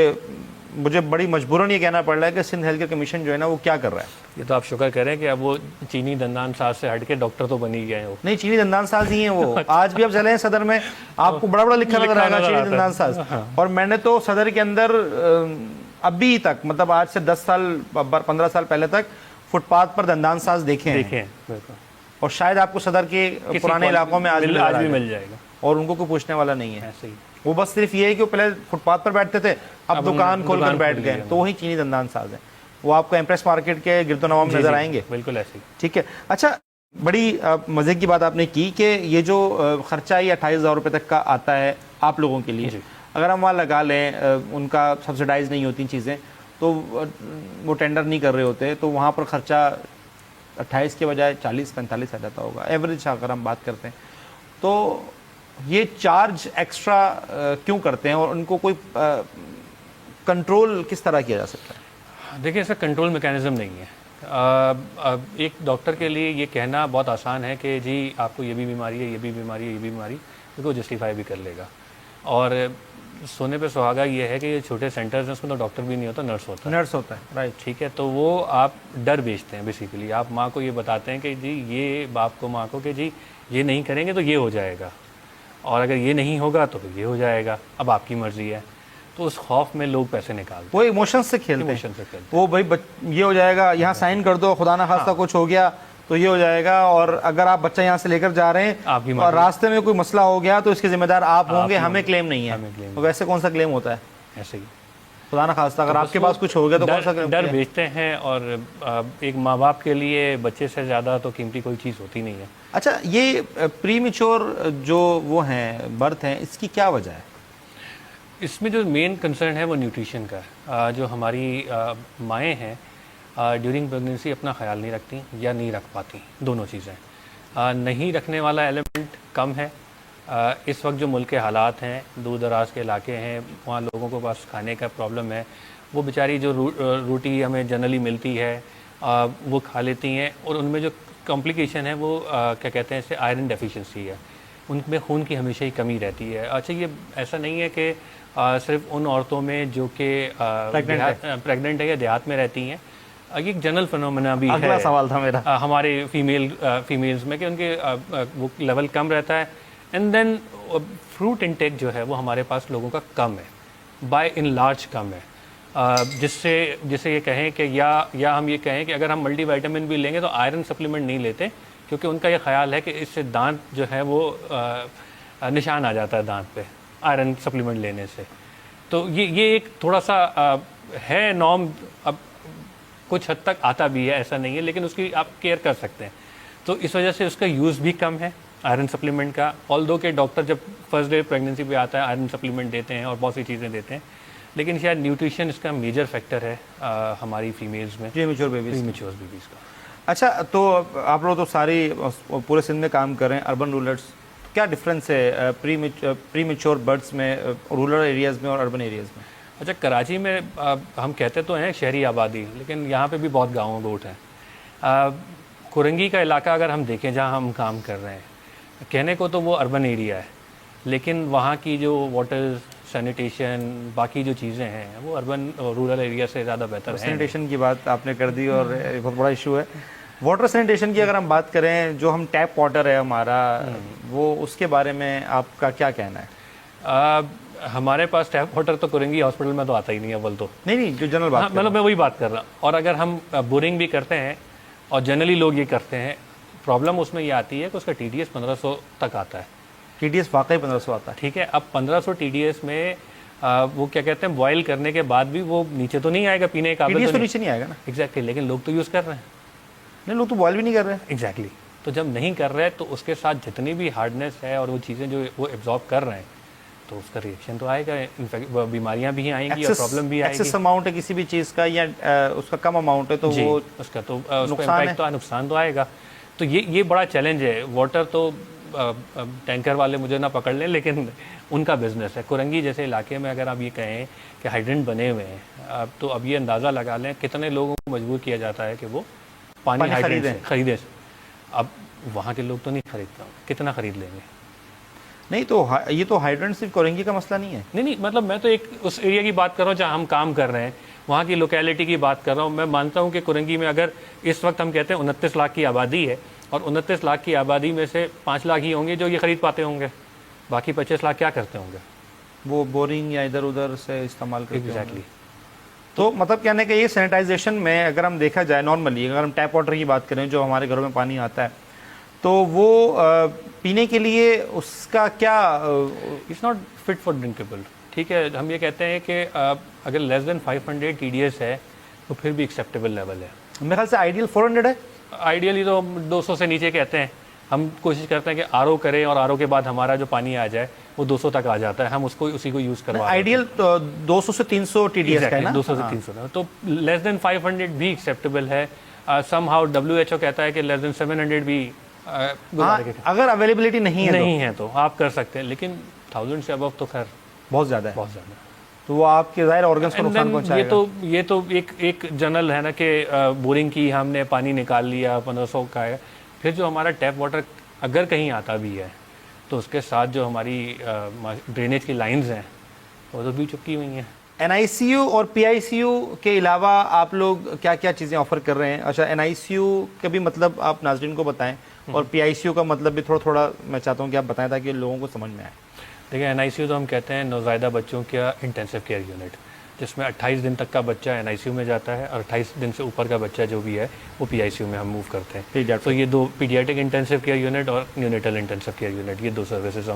मुझे बड़ी मजबूरन ये कहना पड़ रहा है कि सिंध हेल्थ केयर कमीशन जो है ना वो क्या कर रहा है। ये तो आप शुक्र करें कि अब वो चीनी दंदान साज से हट के डॉक्टर तो बन ही गए हो। नहीं, चीनी दंदान साज ही है वो। आज भी आप चले हैं सदर में, आपको बड़ा बड़ा लिखा नजर आएगा चीनी दंदान साज। और मैंने तो सदर के अंदर अभी तक, मतलब आज से 10 साल 15 साल पहले तक फुटपाथ पर दंदान साज देखे हैं। और शायद आपको सदर के पुराने इलाकों में आज भी मिल जाएगा और उनको कोई पूछने वाला नहीं है। ऐसे ही वो बस सिर्फ ये है कि वो पहले फुटपाथ पर बैठते थे, अब दुकान खोलकर बैठ गए, तो वही चीनी दंदान साज है। वो आपको एम्प्रेस मार्केट के गिरदोनवा में नजर आएंगे। बिल्कुल ऐसे ही। ठीक है। अच्छा, बड़ी मज़े की बात आपने की कि ये जो खर्चा ही 28,000 रुपये तक का आता है आप लोगों के लिए, अगर हम वहाँ लगा लें, उनका सब्सिडाइज नहीं होती चीज़ें, तो वो टेंडर नहीं कर रहे होते, तो वहाँ पर ख़र्चा 28 के बजाय 40-45 आ जाता होगा एवरेज अगर हम बात करते हैं। तो ये चार्ज एक्स्ट्रा क्यों करते हैं और उनको कोई कंट्रोल किस तरह किया जा सकता है? देखिए, ऐसा कंट्रोल मैकेनिज़्म नहीं है। एक डॉक्टर के लिए ये कहना बहुत आसान है कि जी आपको ये भी बीमारी है, ये भी बीमारी है, ये भी बीमारी, तो जस्टिफाई भी कर लेगा। और सोने पे सुहागा ये है कि ये छोटे सेंटर्स हैं, उसमें तो डॉक्टर भी नहीं होता, नर्स होता है। नर्स होता है, राइट। ठीक है, तो वो आप डर बेचते हैं बेसिकली। आप माँ को ये बताते हैं कि जी ये, बाप को माँ को कि जी ये नहीं करेंगे तो ये हो जाएगा, और अगर ये नहीं होगा तो फिर ये हो जाएगा, अब आपकी मर्ज़ी है। तो उस खौफ में लोग पैसे निकालते हैं, वो इमोशन से खेलते हैं। वो भाई ये हो जाएगा, यहाँ साइन कर दो, खुदा ना खास्ता कुछ हो गया तो ये हो जाएगा, और अगर आप बच्चा यहाँ से लेकर जा रहे हैं और रास्ते में कोई मसला हो गया तो इसके जिम्मेदार आप होंगे, हमें क्लेम नहीं है। तो वैसे कौन सा क्लेम होता है? ऐसे ही खुदा ना खास्ता अगर आपके पास कुछ हो गया तो कौन सा क्लेम? डर बेचते हैं। और एक माँ बाप के लिए बच्चे से ज़्यादा तो कीमती कोई चीज़ होती नहीं है। अच्छा, ये प्री मैच्योर जो वो हैं बर्थ हैं, इसकी क्या वजह है? इसमें जो मेन कंसर्न है वो न्यूट्रिशन का है। जो हमारी माएँ हैं ड्यूरिंग प्रेगनेंसी अपना ख्याल नहीं रखती या नहीं रख पाती, दोनों चीज़ें। नहीं रखने वाला एलिमेंट कम है। इस वक्त जो मुल्क के हालात हैं, दूर दराज के इलाके हैं, वहाँ लोगों को पास खाने का प्रॉब्लम है। वो बेचारी जो रोटी हमें जनरली मिलती है वो खा लेती हैं, और उनमें जो कॉम्प्लिकेशन है वो क्या कहते हैं, इसे आयरन डेफिशिएंसी है। उनमें खून की हमेशा ही कमी रहती है। अच्छा, ये ऐसा नहीं है कि सिर्फ उन औरतों में जो कि प्रेग्नेंट है या देहात में रहती हैं, ये एक जनरल फिनोमेना भी है। अगला सवाल था मेरा हमारे फीमेल्स में कि उनके वो लेवल कम रहता है। एंड देन फ्रूट इंटेक जो है वो हमारे पास लोगों का कम है, बाय इन लार्ज कम है। जिससे ये कहें कि या हम ये कहें कि अगर हम मल्टीविटामिन भी लेंगे तो आयरन सप्लीमेंट नहीं लेते, क्योंकि उनका ये ख्याल है कि इससे दांत जो है वो निशान आ जाता है दांत पे आयरन सप्लीमेंट लेने से। तो ये एक थोड़ा सा है नॉर्म, अब कुछ हद तक आता भी है, ऐसा नहीं है, लेकिन उसकी आप केयर कर सकते हैं। तो इस वजह से उसका यूज़ भी कम है आयरन सप्लीमेंट का। ऑल्दो के डॉक्टर जब फर्स्ट डे प्रेगनेंसी पे आता है आयरन सप्लीमेंट देते हैं और बहुत सी चीज़ें देते हैं, लेकिन शायद न्यूट्रिशन इसका मेजर फैक्टर है हमारी फीमेल्स में, प्रीमेच्योर बेबीज़ का। अच्छा, तो आप लोग तो सारी पूरे सिंध में काम कर रहे हैं, अर्बन रूरल्स, क्या डिफरेंस है प्री मैच्योर बर्ड्स में रूरल एरियाज़ में और अर्बन एरियाज़ में? अच्छा, कराची में हम कहते तो हैं शहरी आबादी, लेकिन यहाँ पे भी बहुत गाँव गोट हैं। कुरंगी का इलाका अगर हम देखें जहाँ हम काम कर रहे हैं, कहने को तो वो अर्बन एरिया है, लेकिन वहाँ की जो वाटर, सैनिटेशन, बाकी जो चीज़ें हैं वो अर्बन रूरल एरिया से ज़्यादा बेहतर है। सैनिटेशन की बात आपने कर दी और बहुत बड़ा इशू है वाटर सैनिटेशन की। अगर हम बात करें, जो हम टैप वाटर है हमारा, वो उसके बारे में आपका क्या कहना है? हमारे पास टैप वाटर तो कुरंगी हॉस्पिटल में तो आता ही नहीं है, अव्वल तो नहीं, जो जनरल बात, मतलब मैं वही बात कर रहा हूँ। और अगर हम बोरिंग भी करते हैं और जनरली लोग ये करते हैं, प्रॉब्लम उसमें ये आती है कि उसका TDS 1500 तक आता है। TDS वाकई 1500 आता है, ठीक है। अब 1500 TDS में वो क्या कहते हैं, बॉयल करने के बाद भी वो नीचे तो नहीं आएगा, पीने का TDS तो नीचे नहीं आएगा ना। एग्जैक्टली, लेकिन लोग तो यूज़ कर रहे हैं। नहीं, लोग तो बॉयल भी नहीं कर रहे हैं। एग्जैक्टली, तो जब नहीं कर रहे हैं तो उसके साथ जितनी भी हार्डनेस है और वो चीज़ें जो वो एब्जॉर्ब कर रहे हैं, तो उसका रिएक्शन तो आएगा, इनफैक्ट बीमारियां भी आएंगी और प्रॉब्लम भी आएगी। एक्सेस अमाउंट है किसी भी चीज़ का या उसका कम अमाउंट है तो वो उसका तो नुकसान तो आएगा। तो ये बड़ा चैलेंज है। वाटर तो टैंकर वाले मुझे ना पकड़ लें, लेकिन उनका बिजनेस है। कुरंगी जैसे इलाके में अगर आप ये कहें कि हाइड्रेंट बने हुए हैं, तो अब ये अंदाज़ा लगा लें कितने लोगों को मजबूर किया जाता है कि वो पानी हाइड्रेंट खरीदें। अब वहाँ के लोग तो नहीं खरीदते, कितना खरीद लेंगे। नहीं तो ये तो हाइड्रेंट सिर्फ कोरंगी का मसला नहीं है। नहीं, मतलब मैं तो एक उस एरिया की बात कर रहा हूँ जहाँ हम काम कर रहे हैं, वहाँ की लोकेलिटी की बात कर रहा हूँ। मैं मानता हूँ कि कुरंगी में अगर इस वक्त हम कहते हैं 29 लाख की आबादी है, और 29 लाख की आबादी में से 5 लाख ही होंगे जो ये ख़रीद पाते होंगे, बाकी 25 लाख क्या करते होंगे? वो बोरिंग या इधर उधर से इस्तेमाल करते होंगे। एग्जैक्टली। तो मतलब कहने का ये सैनिटाइजेशन में अगर हम देखा जाए नॉर्मली, अगर हम टैप वाटर की बात करें जो हमारे घरों में पानी आता है, तो वो पीने के लिए उसका क्या it's not fit for drinkable. ठीक है, हम ये कहते हैं कि अगर लेस देन 500 TDS है तो फिर भी एक्सेप्टेबल लेवल है। मेरे ख्याल से आइडियल 400 है। आइडियली तो हम 200 से नीचे कहते हैं। हम कोशिश करते हैं कि आरओ करें और आरओ के बाद हमारा जो पानी आ जाए वो 200 तक आ जाता है, हम उसको उसी को यूज़ करवा रहे हैं। आइडियल 200 से 300 TDS का है ना। 200 से 300 तो लेस देन 500 भी एक्सेप्टेबल है। समहाउ WHO कहता है कि लेस देन 700 भी अगर अवेलेबिलिटी नहीं है तो आप कर सकते हैं, लेकिन 1000 से अबव तो खैर बहुत ज़्यादा है। बहुत ज़्यादा। तो वो आपके ज़ाहिर ऑर्गन्स को नुकसान पहुंचाएगा। ये तो एक जनरल है ना कि बोरिंग की हमने पानी निकाल लिया 1500 का है, फिर जो हमारा टैप वाटर अगर कहीं आता भी है तो उसके साथ जो हमारी ड्रेनेज की लाइंस हैं वो तो भी चुकी हुई हैं। NICU और PICU के अलावा आप लोग क्या क्या चीज़ें ऑफ़र कर रहे हैं? अच्छा, NICU का भी मतलब आप नाज़रीन को बताएं, और PICU का मतलब भी थोड़ा थोड़ा मैं चाहता हूँ कि आप बताएं ताकि लोगों को समझ में आए। देखिए, NICU तो हम कहते हैं नवज़ायदा बच्चों का इंटेंसिव केयर यूनिट, जिसमें 28 दिन तक का बच्चा NICU में जाता है और 28 दिन से ऊपर का बच्चा जो भी है वो PICU में हम मूव करते हैं। तो ये दो, पीडियाट्रिक इंटेंसिव केयर यूनिट और न्यूनेटल इंटेंसिव केयर यूनिट, ये दो सर्विसेज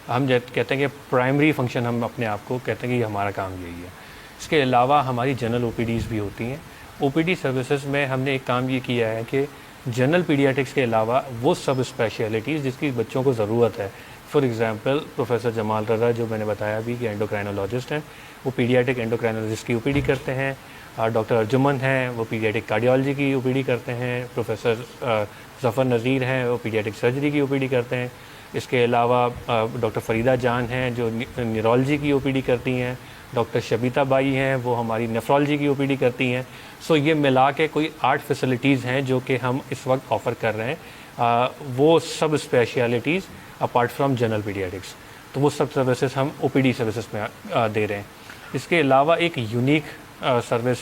हम कहते हैं कि प्राइमरी फंक्शन हम अपने आप को कहते हैं कि हमारा काम यही है। इसके अलावा हमारी जनरल OPDs भी होती हैं। OPD सर्विसेज में हमने एक काम ये किया है कि जनरल पीडियाट्रिक्स के अलावा वो सब स्पेशलिटीज़ जिसकी बच्चों को ज़रूरत है, फॉर एग्जांपल प्रोफेसर जमाल रज़ा जो मैंने बताया अभी कि एंडोक्राइनोलॉजिस्ट हैं, वो पीडियाट्रिक एंडोक्राइनोलॉजिस्ट की OPD करते हैं। डॉक्टर अर्जुमन हैं, वो पीडियाट्रिक कार्डियोलॉजी की OPD करते हैं। प्रोफेसर ज़फ़र नज़ीर हैं, वो पीडियाट्रिक सर्जरी की OPD करते हैं। इसके अलावा डॉक्टर फरीदा जान हैं जो न्यूरोलॉजी की OPD करती हैं। डॉक्टर शबीता बाई हैं, वो हमारी नेफ्रोलॉजी की OPD करती हैं। सो ये मिला के कोई 8 फैसिलिटीज़ हैं जो कि हम इस वक्त ऑफ़र कर रहे हैं। वो सब specialities apart from general paediatrics, तो वो सब सर्विसेज हम OPD सर्विसेज में दे रहे हैं। इसके अलावा एक यूनिक सर्विस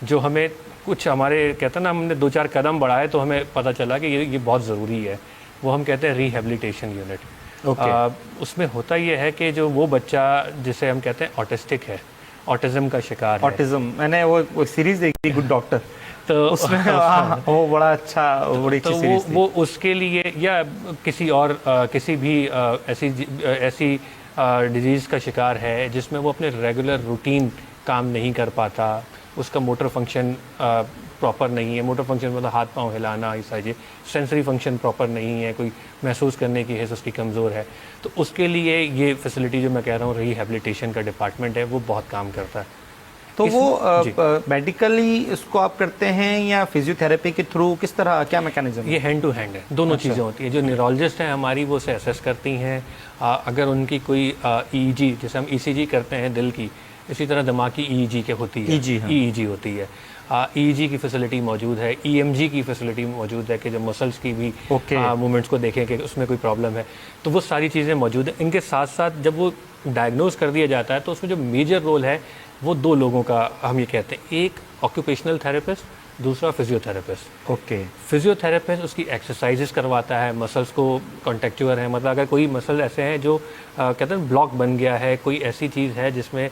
जो हमें कुछ हमारे कहते हैं ना, हमने 2-4 कदम बढ़ाए तो हमें पता चला कि ये बहुत ज़रूरी है, वो हम कहते हैं रिहेबिलिटेशन यूनिट। उसमें होता ये है कि जो वो बच्चा जिसे हम कहते हैं ऑटिस्टिक है, ऑटिज़म का शिकार है। ऑटिज़म, मैंने वो सीरीज़ देखी गुड डॉक्टर, तो उसमें वो बड़ा अच्छा, बड़ी अच्छी सीरीज़ थी। वो उसके लिए या किसी और किसी भी ऐसी डिजीज़ का शिकार है जिसमें वो अपने रेगुलर रूटीन काम नहीं कर पाता, उसका मोटर फंक्शन प्रॉपर नहीं है। मोटर फंक्शन मतलब हाथ पांव हिलाना, इस साइज सेंसरी फंक्शन प्रॉपर नहीं है, कोई महसूस करने की हिस्स उसकी कमज़ोर है, तो उसके लिए ये फैसिलिटी जो मैं कह रहा हूँ रिहेबिलिटेशन का डिपार्टमेंट है, वो बहुत काम करता है। तो वो मेडिकली इसको आप करते हैं या फिजियोथेरेपी के थ्रू, किस तरह, क्या मैकेनिज्म? ये हैंड टू हैंड है, दोनों चीज़ें होती हैं। जो न्यूरोलॉजिस्ट हैं हमारी वो उसे असेस करती हैं। अगर उनकी कोई EEG, जैसे हम ECG करते हैं दिल की, इसी तरह दिमाग की EEG के होती है, EEG होती है। EEG की फैसिलिटी मौजूद है, EMG की फैसिलिटी मौजूद है कि जो मसल्स की भी मूवमेंट्स को देखें कि उसमें कोई प्रॉब्लम है, तो वो सारी चीज़ें मौजूद हैं। इनके साथ साथ जब वो डायग्नोज कर दिया जाता है तो उसमें जो मेजर रोल है वो 2 लोगों का हम ये कहते हैं, एक ऑक्यूपेशनल थेरेपिस्ट, दूसरा फिजियोथेरेपिस्ट। फिजियोथेरेपिस्ट उसकी एक्सरसाइजेस करवाता है, मसल्स को कॉन्टेक्चुअर है, मतलब अगर कोई मसल ऐसे हैं जो कहते हैं ब्लॉक बन गया है, कोई ऐसी चीज़ है जिसमें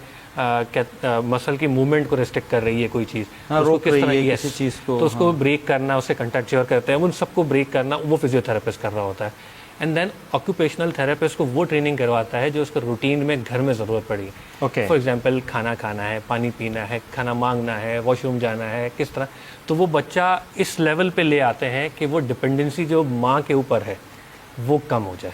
मसल की मूवमेंट को रिस्ट्रिक्ट कर रही है कोई चीज़, रोक किस तरह की ऐसी चीज़ को, तो उसको ब्रेक करना, उसे कॉन्टेक्चुअर करते हैं, उन सबको ब्रेक करना वो फिजियोथेरेपिस्ट कर रहा होता है। एंड देन ऑक्यूपेशनल थेरेपिस्ट को वो ट्रेनिंग करवाता है जो उसको रूटीन में घर में ज़रूरत पड़ी। फॉर एग्जांपल खाना खाना है, पानी पीना है, खाना मांगना है, वॉशरूम जाना है, किस तरह, तो वो बच्चा इस लेवल पे ले आते हैं कि वो डिपेंडेंसी जो माँ के ऊपर है वो कम हो जाए।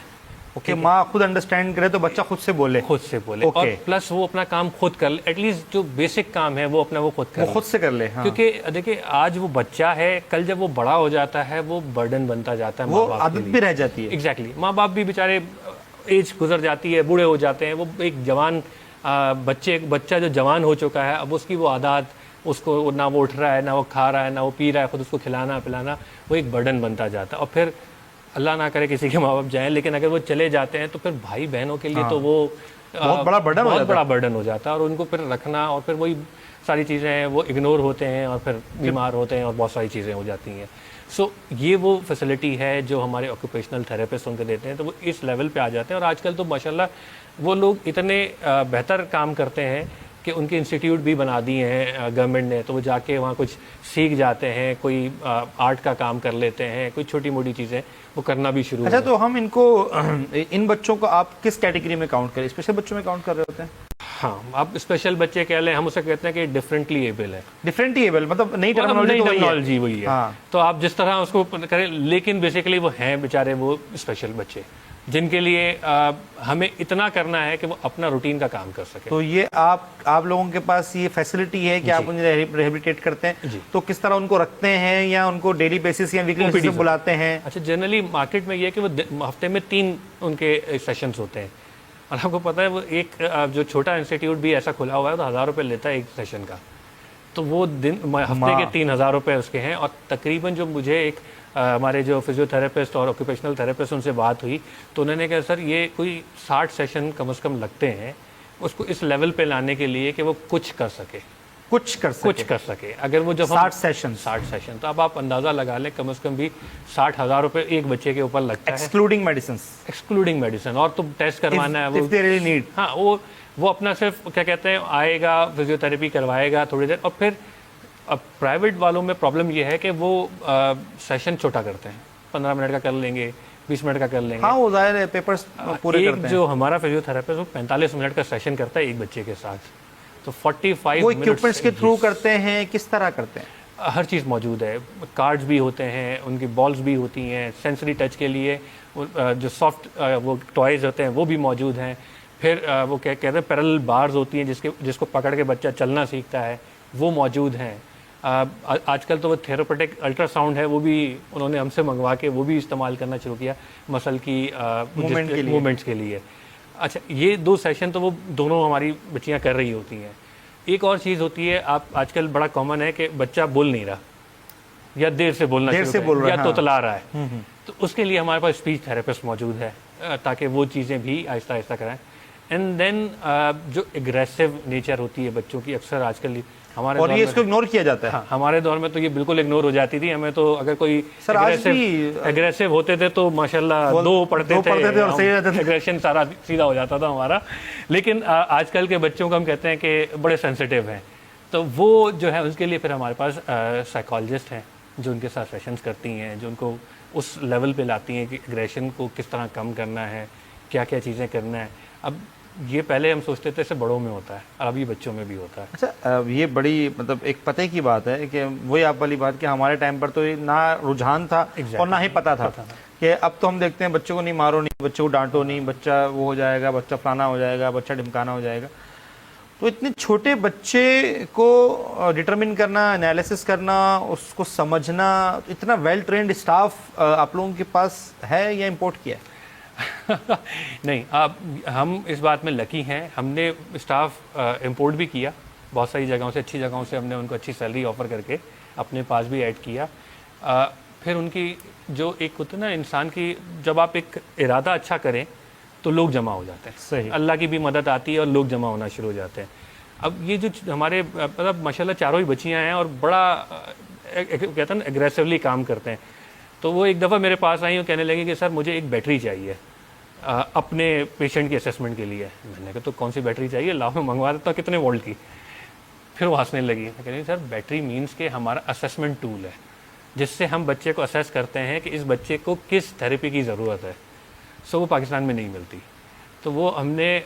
माँ खुद अंडरस्टैंड करे तो बच्चा खुद से बोले और प्लस वो अपना काम खुद कर ले, एटलीस्ट जो बेसिक काम है वो अपना वो खुद से कर ले। क्योंकि देखिए आज वो बच्चा है, कल जब वो बड़ा हो जाता है वो बर्डन बनता जाता है, वो आदत भी रह जाती है। एग्जैक्टली, माँ बाप भी बेचारे एज गुजर जाती है, बूढ़े हो जाते हैं, वो एक जवान बच्चा जो जवान हो चुका है, अब उसकी वो आदत, उसको ना वो उठ रहा है, ना वो खा रहा है, ना वो पी रहा है, खुद उसको खिलाना पिलाना, वो एक बर्डन बनता जाता है। और फिर अल्लाह ना करे किसी के माँ बाप जाएं, लेकिन अगर वो चले जाते हैं तो फिर भाई बहनों के लिए तो वो बहुत बड़ा बर्डन हो बहुत जाता बड़ा बर्डन हो जाता है, और उनको फिर रखना, और फिर वही सारी चीज़ें हैं वो इग्नोर होते हैं और फिर बीमार होते हैं और बहुत सारी चीज़ें हो जाती हैं। सो ये वो फैसिलिटी है जो हमारे ऑक्यूपेशनल थेरेपिस्ट उनको देते हैं, तो वो इस लेवल पे आ जाते हैं। और आजकल तो माशाल्लाह वो लोग इतने बेहतर काम करते हैं कि उनके इंस्टीट्यूट भी बना दिए हैं गवर्नमेंट ने, तो वो जाके वहाँ कुछ सीख जाते हैं, कोई आर्ट का काम कर लेते हैं, कोई छोटी मोटी चीज़ें वो करना भी शुरू। अच्छा, तो हम इनको इन बच्चों को आप किस कैटेगरी में काउंट करें, स्पेशल बच्चों में काउंट कर रहे होते हैं? हाँ, आप स्पेशल बच्चे कह लें, हम उसे कहते हैं कि डिफरेंटली एबल है। डिफरेंटली एबल मतलब नई टेक्नोलॉजी वही है। हाँ। तो आप जिस तरह उसको करें, लेकिन बेसिकली वो हैं बेचारे वो स्पेशल बच्चे जिनके लिए हमें इतना करना है कि वो अपना रूटीन का काम कर सके। तो ये आप लोगों के पास ये फैसिलिटी है कि आप उन्हें रिहेबिलिटेट करते हैं, तो किस तरह उनको रखते हैं, या उनको डेली बेसिस या वीकली बेसिस पे बुलाते हैं? अच्छा, जनरली मार्केट में ये है कि वो हफ्ते में 3 उनके सेशंस होते हैं, और आपको पता है वो एक जो छोटा इंस्टीट्यूट भी ऐसा खुला हुआ है तो 1000 रुपये लेता है एक सेशन का, तो वो दिन हफ्ते के 3000 रुपये उसके हैं। और तकरीबन जो मुझे एक हमारे जो फिजियोथेरेपिस्ट और ऑक्यूपेशनल थेरेपिस्ट उनसे बात हुई, तो उन्होंने कहा सर ये कोई 60 सेशन कम से कम लगते हैं उसको इस लेवल पे लाने के लिए कि वो कुछ कर सके। अगर वो जब 60 सेशन, तो अब आप अंदाज़ा लगा लें कम से कम भी 60,000 रुपये एक बच्चे के ऊपर लगता है, एक्सक्लूडिंग मेडिसिन। और तो टेस्ट करवाना है वो, really need. हाँ, वो अपना सिर्फ क्या कहते हैं आएगा, फिजियोथेरेपी करवाएगा थोड़ी देर, और फिर अब प्राइवेट वालों में प्रॉब्लम ये है कि वो सेशन छोटा करते हैं, 15 मिनट का कर लेंगे, 20 मिनट का कर लेंगे। हाँ, वो जाहिर है पेपर्स पूरे करते हैं। जो हमारा फिजियोथेरेपिस्ट वो 45 मिनट का सेशन करता है एक बच्चे के साथ, तो 45 वो मिनट इक्विपमेंट्स के थ्रू करते हैं, किस तरह करते हैं? हर चीज़ मौजूद है, कार्ड्स भी होते हैं, उनकी बॉल्स भी होती हैं, सेंसरी टच के लिए जो सॉफ्ट वो टॉयज़ होते हैं वो भी मौजूद हैं। फिर वो क्या कहते हैं पैरेलल बार्स होती हैं जिसको पकड़ के बच्चा चलना सीखता है, वो मौजूद हैं। आजकल तो वो थेरापेटिक अल्ट्रासाउंड है, वो भी उन्होंने हमसे मंगवा के वो भी इस्तेमाल करना शुरू किया मसल की मूवमेंट्स के लिए। अच्छा, ये 2 सेशन तो वो दोनों हमारी बच्चियां कर रही होती हैं। एक और चीज़ होती है, आप आजकल बड़ा कॉमन है कि बच्चा बोल नहीं रहा या देर से बोल रहा है या तोतला रहा है, तो उसके लिए हमारे पास स्पीच थेरेपिस्ट मौजूद है ताकि वो चीज़ें भी आहिस्ता आहिस्ता कराएं। एंड देन जो एग्रेसिव नेचर होती है बच्चों की, अक्सर आजकल हमारे और ये इसको इग्नोर किया जाता है। हाँ, हमारे दौर में तो ये बिल्कुल इग्नोर हो जाती थी। हमें तो अगर कोई एग्रेसिव होते थे तो माशाल्लाह 2 पढ़ते थे और सही रहते थे, एग्रेशन सारा सीधा हो जाता था हमारा। लेकिन आजकल के बच्चों को हम कहते हैं कि बड़े सेंसिटिव हैं, तो वो जो है उसके लिए फिर हमारे पास साइकोलॉजिस्ट हैं जो उनके साथ सेशंस करती हैं, जो उनको उस लेवल पे लाती हैं कि एग्रेशन को किस तरह कम करना है, क्या क्या चीज़ें करना है। अब ये पहले हम सोचते थे इसे बड़ों में होता है, और अभी बच्चों में भी होता है। अच्छा, ये बड़ी मतलब एक पते की बात है कि वही आप वाली बात कि हमारे टाइम पर तो ना रुझान था और ना ही पता था कि अब तो हम देखते हैं बच्चों को नहीं मारो नहीं, बच्चों को डांटो नहीं, बच्चा वो हो जाएगा, बच्चा फलाना हो जाएगा, बच्चा ढिमकाना हो जाएगा। तो इतने छोटे बच्चे को डिटरमिन करना, एनालिसिस करना, उसको समझना, इतना वेल ट्रेंड स्टाफ आप लोगों के पास है या इम्पोर्ट किया है? नहीं, हम इस बात में लकी हैं, हमने स्टाफ इंपोर्ट भी किया बहुत सारी जगहों से, अच्छी जगहों से हमने उनको अच्छी सैलरी ऑफ़र करके अपने पास भी ऐड किया। फिर उनकी जो एक होता है ना इंसान की, जब आप एक इरादा अच्छा करें तो लोग जमा हो जाते हैं, सही, अल्लाह की भी मदद आती है और लोग जमा होना शुरू हो जाते हैं। अब ये जो हमारे मतलब माशाल्लाह चारों ही बच्चियाँ हैं और बड़ा कहते हैं ना एग्रेसिवली काम करते हैं, तो वो एक दफ़ा मेरे पास आई और कहने लगी कि सर मुझे एक बैटरी चाहिए अपने पेशेंट की असेसमेंट के लिए। मैंने कहा तो कौन सी बैटरी चाहिए, लाओ मैं मंगवा देता, कितने वोल्ट की। फिर वो हंसने लगी, मैं कह रही सर बैटरी मीन्स के हमारा असेसमेंट टूल है जिससे हम बच्चे को असेस करते हैं कि इस बच्चे को किस थेरेपी की ज़रूरत है। सो वो पाकिस्तान में नहीं मिलती, तो वो हमने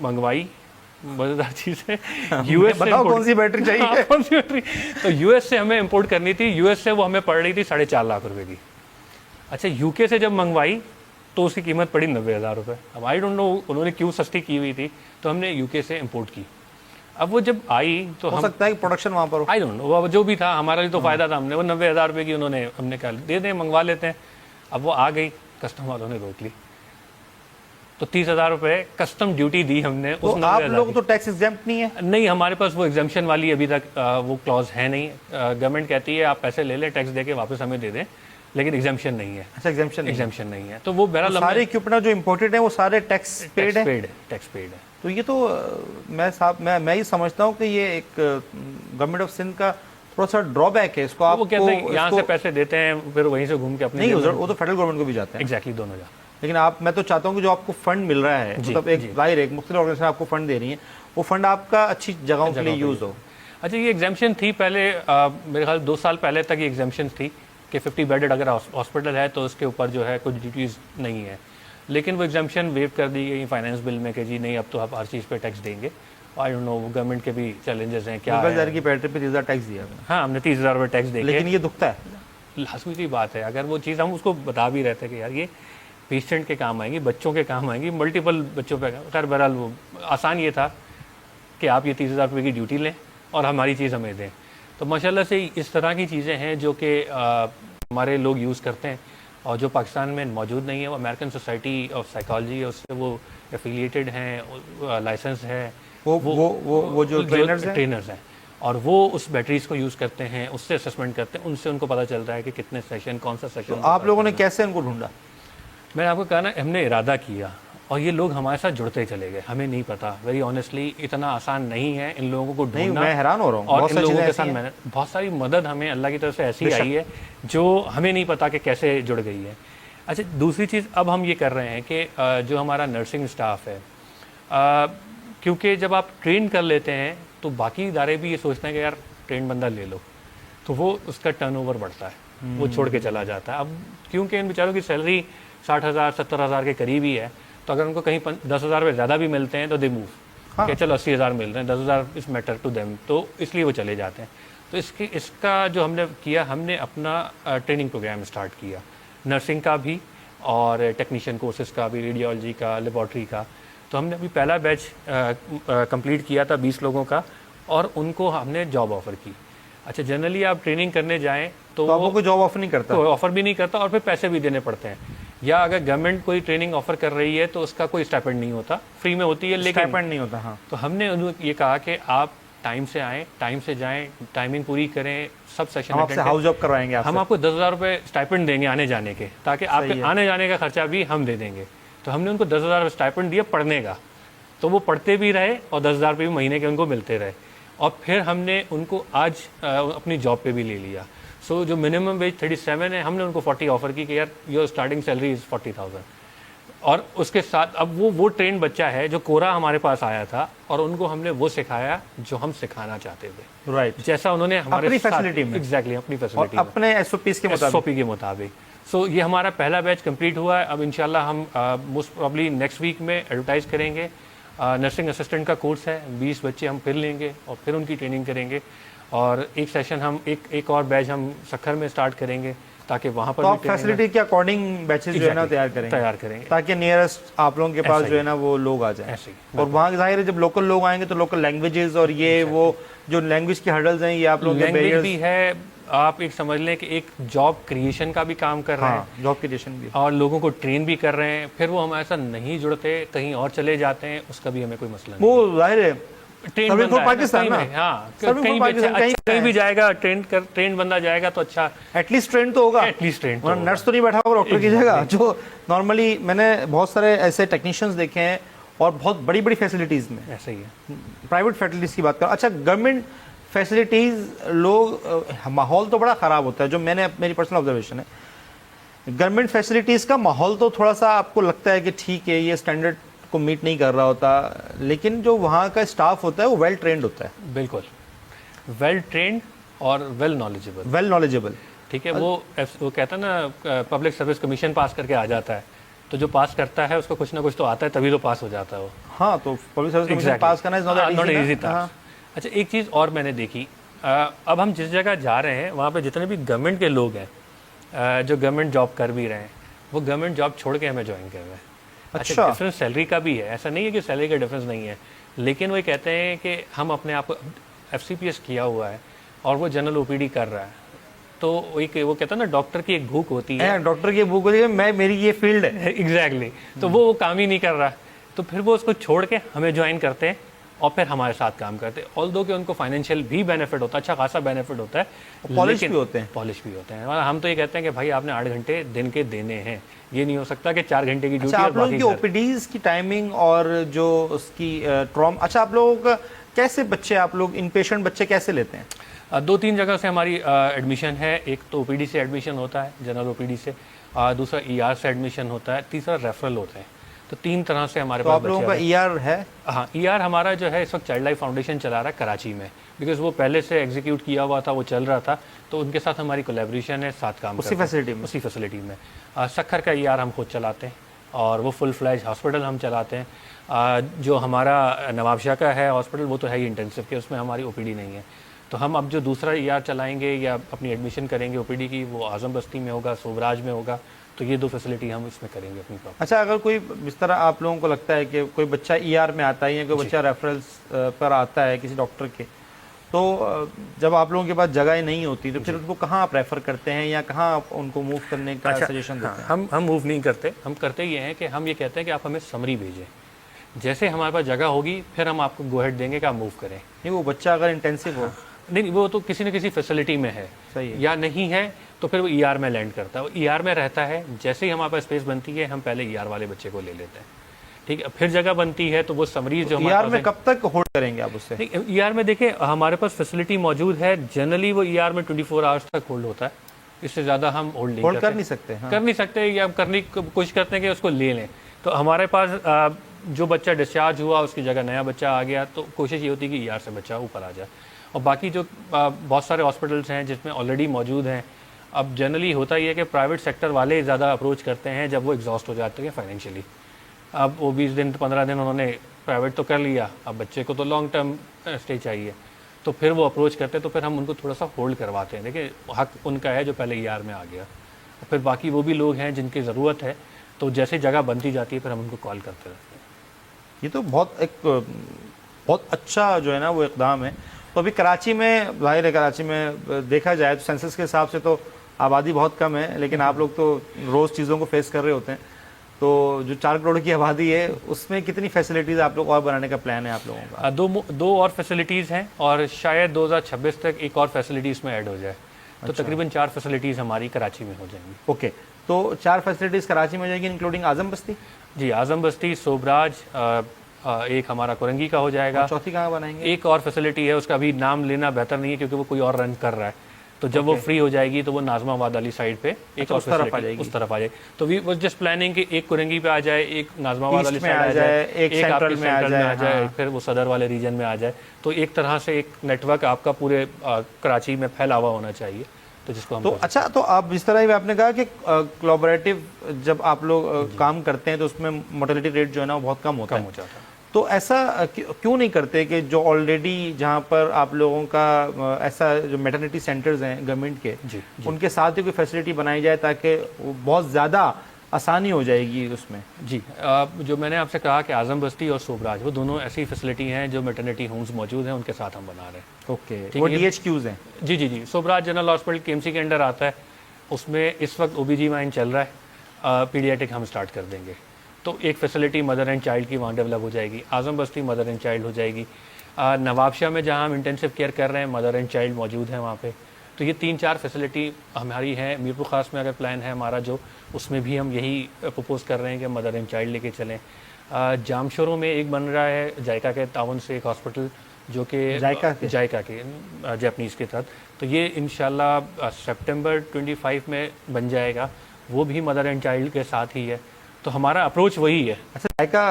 मंगवाई। मज़ेदार चीज़ है, यूएस से बताओ कौन सी बैटरी चाहिए। कौन सी बैटरी, तो यूएस से हमें इंपोर्ट करनी थी। यूएस से वो हमें पड़ रही थी 4.5 लाख रुपए की। अच्छा, यूके से जब मंगवाई तो उसकी कीमत पड़ी 90,000 रुपये। अब आई डोंट नो उन्होंने क्यों सस्ती की हुई थी, तो हमने यूके से इंपोर्ट की। अब वो जब आई तो हो सकता है कि प्रोडक्शन वहाँ पर हो, आई डोंट नो, जो भी था हमारा तो फ़ायदा था। हमने वो 90,000 रुपये की उन्होंने हमने कहा दे दें, मंगवा लेते हैं। अब वो आ गई, कस्टम वालों ने रोक ली, तो 30,000 रुपये कस्टम ड्यूटी दी हमने। तो आप लोग तो टैक्स एग्जेम्प्ट नहीं है? नहीं, हमारे पास वो एग्जाम्पशन वाली अभी तक वो क्लॉज है नहीं। गवर्नमेंट कहती है आप पैसे ले लें, टैक्स दे के वापस हमें दे दें, लेकिन एग्जाम्शन नहीं है। अच्छा, एग्जाम्पशन एग्जाम्शन नहीं है, तो वो बहरहाल सारे इक्विपमेंट जो इम्पोर्टेड है वो सारे टैक्स पेड है। टैक्स पेड है। तो ये तो मैं ये समझता हूँ कि ये एक गवर्नमेंट ऑफ सिंध का थोड़ा सा ड्रॉबैक है। इसको आप वो कहते हैं यहाँ से पैसे देते हैं, फिर वहीं से घूम के अपने नहीं, वो तो फेडरल गवर्नमेंट को भी जाते हैं। एग्जैक्टली, दोनों जा। लेकिन मैं तो चाहता हूँ कि जो आपको फंड मिल रहा है, मतलब एक जाहिर एक मुख्तलिफ ऑर्गेनाइजेशन आपको फंड दे रही है, वो फंड आपका अच्छी जगहों के लिए यूज़ हो। अच्छा, ये एग्जाम्शन थी पहले, मेरे ख्याल 2 साल पहले तक ये एग्जाम्शन थी कि 50 बेडेड अगर हॉस्पिटल है तो उसके ऊपर जो है कुछ ड्यूटीज़ नहीं है। लेकिन वो एग्जाम्शन वेव कर दी गई फाइनेंस बिल में कि जी नहीं, अब तो आप हर चीज़ पे टैक्स देंगे। आई डोंट नो, गवर्नमेंट के भी चैलेंजेस हैं क्या है। की पैट्री पे 30,000 टैक्स दिया। हाँ, हमने 30,000 रुपये टैक्स देखे। लेकिन ये दुखता है, लाजमी सी बात है। अगर वो चीज़ हम उसको बता भी रहते कि यार ये पेशेंट के काम आएंगी, बच्चों के काम आएंगी, मल्टीपल बच्चों पे। खैर बहरहाल वो आसान ये था कि आप ये 30,000 रुपये की ड्यूटी लें और हमारी चीज़ हमें दें। तो माशाल्लाह से इस तरह की चीज़ें हैं जो कि हमारे लोग यूज़ करते हैं और जो पाकिस्तान में मौजूद नहीं है। वो अमेरिकन सोसाइटी ऑफ साइकोलॉजी, उससे वो एफिलिएटेड हैं, लाइसेंस है, वो जो ट्रेनर्स हैं, और वो उस बैटरीज को यूज़ करते हैं, उससे असेसमेंट करते हैं, उनसे उनको पता चलता है कि कितने सेशन, कौन सा सेशन। तो आप लोगों ने कैसे उनको ढूंढा? मैंने आपको कहा ना, हमने इरादा किया और ये लोग हमारे साथ जुड़ते चले गए। हमें नहीं पता, वेरी ऑनेस्टली, इतना आसान नहीं है इन लोगों को ढूंढना। मैं हैरान हो रहा हूँ, और इन लोगों के साथ मैंने बहुत सारी मदद हमें अल्लाह की तरफ से ऐसी आई है जो हमें नहीं पता कि कैसे जुड़ गई है। अच्छा, दूसरी चीज़ अब हम ये कर रहे हैं कि जो हमारा नर्सिंग स्टाफ है, क्योंकि जब आप ट्रेन कर लेते हैं तो बाकी इदारे भी ये सोचते हैं कि यार ट्रेन बंदा ले लो, तो वो उसका टर्नओवर बढ़ता है, वो छोड़ के चला जाता है। अब क्योंकि इन बेचारों की सैलरी 60,000 70,000 के करीब ही है, तो अगर उनको कहीं 10,000 रुपये ज़्यादा भी मिलते हैं तो दे मूव। हाँ। कि चलो 80,000 मिल रहे हैं, 10,000 इस मैटर टू देम, तो इसलिए वो चले जाते हैं। तो इसका जो हमने किया, हमने अपना ट्रेनिंग प्रोग्राम स्टार्ट किया, नर्सिंग का भी और टेक्नीशियन कोर्सेज का भी, रेडियोलॉजी का, लेबॉर्ट्री का। तो हमने अभी पहला बैच कंप्लीट किया था 20 लोगों का, और उनको हमने जॉब ऑफ़र की। अच्छा, जनरली आप ट्रेनिंग करने जाएं तो आपको कोई जॉब ऑफर नहीं करता, कोई ऑफ़र भी नहीं करता, और फिर पैसे भी देने पड़ते हैं। या अगर गवर्नमेंट कोई ट्रेनिंग ऑफ़र कर रही है तो उसका कोई स्टाइपेंड नहीं होता, फ्री में होती है, लेकिन स्टाइपेंड नहीं होता। हाँ, तो हमने उन्हें ये कहा कि आप टाइम से आएँ, टाइम से जाएँ, टाइमिंग पूरी करें, सब सेशन आपसे हाउस जॉब करवाएंगे। हम आपको 10,000 रुपये स्टाइपेंड देंगे आने जाने के, ताकि आपके आने जाने का खर्चा भी हम दे देंगे। तो हमने उनको 10,000 स्टाइपेंड दिया पढ़ने का, तो वो पढ़ते भी रहे और 10,000 रुपये भी महीने के उनको मिलते रहे। और फिर हमने उनको आज अपनी जॉब पे भी ले लिया। सो जो मिनिमम वेज 37 है, हमने उनको 40 ऑफ़र की कि यार योर स्टार्टिंग सैलरी इज़ 40,000। और उसके साथ अब वो ट्रेन बच्चा है जो कोरा हमारे पास आया था, और उनको हमने वो सिखाया जो हम सिखाना चाहते थे। राइट, जैसा उन्होंने हमारे अपनी फैसिलिटी में, एग्जैक्टली अपनी फैसिलिटी में, अपने एसओपी के मुताबिक। सो ये हमारा पहला बैच कंप्लीट हुआ है। अब इंशाल्लाह हम मोस्ट प्रॉब्ली नेक्स्ट वीक में एडवर्टाइज करेंगे। नर्सिंग असिस्टेंट का कोर्स है, 20 बच्चे हम फिर लेंगे और फिर उनकी ट्रेनिंग करेंगे। और एक सेशन हम एक और बैच हम सखर में स्टार्ट करेंगे, ताकि वहाँ पर तो आप फैसिलिटी के अकॉर्डिंग बैचेस जो है ना तैयार करेंगे, ताकि नियरेस्ट आप लोगों के पास जो है ना वो लोग आ जाएं। और वहाँ जाहिर है जब लोकल लोग आएंगे तो लोकल लैंग्वेजेस और ये वो जो लैंग्वेज की हर्डल्स हैं, ये आप लोगों के बैरियर्स भी है। आप एक समझ लें कि एक जॉब क्रिएशन का भी काम कर रहे हैं, जॉब क्रिएशन भी, और लोगों को ट्रेन भी कर रहे हैं। फिर वो हमारे साथ नहीं जुड़ते, कहीं और चले जाते हैं, उसका भी हमें कोई मसला नहीं। वो जाहिर है ट्रेन पाकिस्तान में, हाँ, कहीं भी जाएगा ट्रेन बंदा जाएगा तो अच्छा, एटलीस्ट ट्रेन तो होगा, एटलीस्ट ट्रेन। नर्स तो नहीं बैठा होगा डॉक्टर की जगह। जो नॉर्मली मैंने बहुत सारे ऐसे टेक्नीशियंस देखे हैं और बहुत बड़ी बड़ी फैसिलिटीज में, ऐसा ही है। प्राइवेट फैसिलिटीज की बात करो। अच्छा, गवर्नमेंट फैसिलिटीज लोग, माहौल तो बड़ा ख़राब होता है, जो मेरी पर्सनल ऑब्जर्वेशन है। गवर्नमेंट फैसिलिटीज़ का माहौल तो थोड़ा सा आपको लगता है कि ठीक है, ये स्टैंडर्ड को मीट नहीं कर रहा होता, लेकिन जो वहाँ का स्टाफ होता है वो वेल ट्रेंड होता है। बिल्कुल, वेल ट्रेंड और वेल नॉलेजेबल। ठीक है, वो कहता है ना, पब्लिक सर्विस कमीशन पास करके आ जाता है, तो जो पास करता है उसको कुछ ना कुछ तो आता है, तभी तो पास हो जाता है वो। हाँ, तो पब्लिक सर्विस कमीशन पास करना इज नॉट इजी टास्क। अच्छा, एक चीज़ और मैंने देखी, अब हम जिस जगह जा रहे हैं वहाँ पे जितने भी गवर्नमेंट के लोग हैं, जो गवर्नमेंट जॉब कर भी रहे हैं, वो गवर्नमेंट जॉब छोड़ के हमें ज्वाइन कर रहे हैं। अच्छा, डिफरेंस सैलरी का भी है, ऐसा नहीं है कि सैलरी का डिफरेंस नहीं है, लेकिन वो कहते हैं कि हम अपने आप को FCPS किया हुआ है और वो जनरल OPD कर रहा है, तो वो कहता है ना, डॉक्टर की एक भूख होती है, डॉक्टर की भूख होती है, मेरी ये फील्ड है। एग्जैक्टली। तो वो काम ही नहीं कर रहा, तो फिर वो उसको छोड़ के हमें ज्वाइन करते हैं और फिर हमारे साथ काम करते हैं। ऑल्दो कि उनको फाइनेंशियल भी बेनिफिट होता है, अच्छा खासा बेनिफिट होता है, पॉलिश भी होते हैं। पॉलिश भी होते हैं। और हम तो ये कहते हैं कि भाई आपने 8 घंटे दिन के देने हैं, ये नहीं हो सकता कि 4 घंटे की ड्यूटी अच्छा, और आप लोगों बाकी की घर। ओपीडीज की टाइमिंग और जो उसकी ट्रॉम, अच्छा आप लोग कैसे बच्चे, आप लोग इन पेशेंट बच्चे कैसे लेते हैं? 2-3 जगह से हमारी एडमिशन है। एक तो ओपीडी से एडमिशन होता है, जनरल ओपीडी से, दूसरा ईआर से एडमिशन होता है, तीसरा रेफरल होते हैं। तो 3 तरह से हमारे तो पास आप लोगों बच्चे का आते हैं। ईआर है? हाँ, ईआर हमारा जो है इस वक्त चाइल्ड लाइफ फाउंडेशन चला रहा है कराची में, बिकॉज वो पहले से एग्जीक्यूट किया हुआ था, वो चल रहा था, तो उनके साथ हमारी कोलेब्रेशन है, साथ काम उसी करते हैं। फैसिलिटी में? उसी फैसिलिटी में। सक्खर का ईआर हम खुद चलाते हैं और वो फुल फ्लैज हॉस्पिटल हम चलाते हैं। जो हमारा नवाबशाह का है हॉस्पिटल, वो तो है ही इंटेंसिव के, उसमें हमारी ओपीडी नहीं है। तो हम अब जो दूसरा ईआर चलाएंगे या अपनी एडमिशन करेंगे ओपीडी की, वो आजम बस्ती में होगा, सोबराज में होगा। तो ये 2 फैसिलिटी हम इसमें करेंगे अपनी प्रॉपर। अच्छा, अगर कोई इस तरह आप लोगों को लगता है कि कोई बच्चा ईआर में आता है या कोई बच्चा रेफरल्स पर आता है किसी डॉक्टर के, तो जब आप लोगों के पास जगह ही नहीं होती तो फिर उनको कहाँ आप रेफ़र करते हैं या कहाँ आप उनको मूव करने का सजेशन देते हैं? हम मूव नहीं करते, हम करते ये हैं कि हम ये कहते हैं कि आप हमें समरी भेजें, जैसे हमारे पास जगह होगी फिर हम आपको गो हेड देंगे कि आप मूव करें। नहीं, वो बच्चा अगर इंटेंसिव हो, नहीं, वो तो किसी न किसी फैसिलिटी में है, सही है, या नहीं है तो फिर वो ईआर में लैंड करता है। वो ईआर में रहता है, जैसे ही हमारे पास स्पेस बनती है हम पहले ईआर वाले बच्चे को ले लेते हैं, ठीक है। फिर जगह बनती है तो वो समरीज जो ईआर में कब तक होल्ड करेंगे आप उससे? ईआर में देखिए हमारे पास फैसिलिटी मौजूद है, जनरली वो ईआर में 24 आवर्स तक होल्ड होता है, इससे ज़्यादा हम होल्ड नहीं कर नहीं सकते? हाँ। कर नहीं सकते, या करने की कोशिश करते हैं कि उसको ले लें। तो हमारे पास जो बच्चा डिस्चार्ज हुआ उसकी जगह नया बच्चा आ गया, तो कोशिश ये होती है कि ईआर से बच्चा ऊपर आ जाए। और बाकी जो बहुत सारे हॉस्पिटल्स हैं जिसमें ऑलरेडी मौजूद हैं, अब जनरली होता ही है कि प्राइवेट सेक्टर वाले ज़्यादा अप्रोच करते हैं जब वो एग्जॉस्ट हो जाते हैं फाइनेंशियली। अब वो 20 दिन 15 दिन उन्होंने प्राइवेट तो कर लिया, अब बच्चे को तो लॉन्ग टर्म स्टे चाहिए, तो फिर वो अप्रोच करते हैं, तो फिर हम उनको थोड़ा सा होल्ड करवाते हैं। देखिए हक उनका है जो पहले ईआर में आ गया, और फिर बाकी वो भी लोग हैं जिनकी ज़रूरत है, तो जैसे जगह बनती जाती है फिर हम उनको कॉल करते रहते हैं। ये तो बहुत अच्छा जो है ना वो इकदाम है। तो अभी कराची में, जाहिर है कराची में देखा जाए तो सेंसस के हिसाब से तो आबादी बहुत कम है, लेकिन आप लोग तो रोज़ चीज़ों को फेस कर रहे होते हैं। तो जो 4 करोड़ की आबादी है उसमें कितनी फैसिलिटीज़ आप लोग और बनाने का प्लान है आप लोगों का? दो और फैसिलिटीज़ हैं और शायद 2026 तक एक और फैसिलिटी इसमें ऐड हो जाए, तो तकरीबन 4 फैसिलिटीज़ हमारी कराची में हो जाएंगी। ओके, तो 4 फैसिलिटीज़ कराची में हो जाएगी इंक्लूडिंग आजम बस्ती? जी, आजम बस्ती, सोबराज, एक हमारा कुरंगी का हो जाएगा। चौथी कहाँ बनाएंगे? एक और फैसिलिटी है, उसका अभी नाम लेना बेहतर नहीं है क्योंकि वो कोई और रन कर रहा है, तो जब वो फ्री हो जाएगी तो वो नाजमाबाद वाली साइड पे एक और उस तरफ आ जाएगी। उस तरफ आ जाएगी। तो वी वाज जस्ट प्लानिंग कि एक कुरंगी पे आ जाए, एक नाजमाबाद वाली ईस्ट में साइड आ जाए, एक आपके सेंट्रल में आ जाए, हाँ। फिर वो सदर वाले रीजन में आ जाए। तो एक तरह से एक नेटवर्क आपका पूरे कराची में फैला हुआ होना चाहिए, तो जिसको हम तो अच्छा, तो आप जिस तरह भी आपने कहा कि कोलैबोरेटिव जब आप लोग काम करते हैं तो उसमें मोर्टेलिटी रेट जो है ना वो बहुत कम होता है, हो जाता है। तो ऐसा क्यों नहीं करते कि जो ऑलरेडी जहाँ पर आप लोगों का ऐसा जो मैटरनिटी सेंटर्स हैं गवर्नमेंट के, जी। उनके साथ ही कोई फैसिलिटी बनाई जाए ताकि बहुत ज़्यादा आसानी हो जाएगी उसमें? जी, जो मैंने आपसे कहा कि आजम बस्ती और सोबराज वो दोनों ऐसी फैसिलिटी हैं जो मैटरनिटी होम्स मौजूद हैं, उनके साथ हम बना रहे हैं। ओके, वो DHQs हैं? जी जी जी, सोबराज जनरल हॉस्पिटल KMC के अंडर आता है, उसमें इस वक्त OBGYN चल रहा है, पीडियाट्रिक हम स्टार्ट कर देंगे, तो एक फैसिलिटी मदर एंड चाइल्ड की वहाँ डेवलप हो जाएगी। आजम बस्ती मदर एंड चाइल्ड हो जाएगी। नवाबशाह में जहाँ हम इंटेंसिव केयर कर रहे हैं मदर एंड चाइल्ड मौजूद है वहाँ पे। तो ये 3-4 फैसिलिटी हमारी हैं। मीरपुर खास में अगर प्लान है हमारा जो, उसमें भी हम यही प्रपोज़ कर रहे हैं कि मदर एंड चाइल्ड लेके चलें। जामशोरों में एक बन रहा है जायका के ताउन से एक हॉस्पिटल, जो कि जायका के जापानीज़ के तहत, तो ये इंशाल्लाह सितंबर 25 में बन जाएगा, वो भी मदर एंड चाइल्ड के साथ ही है। तो हमारा अप्रोच वही है। अच्छा, जायका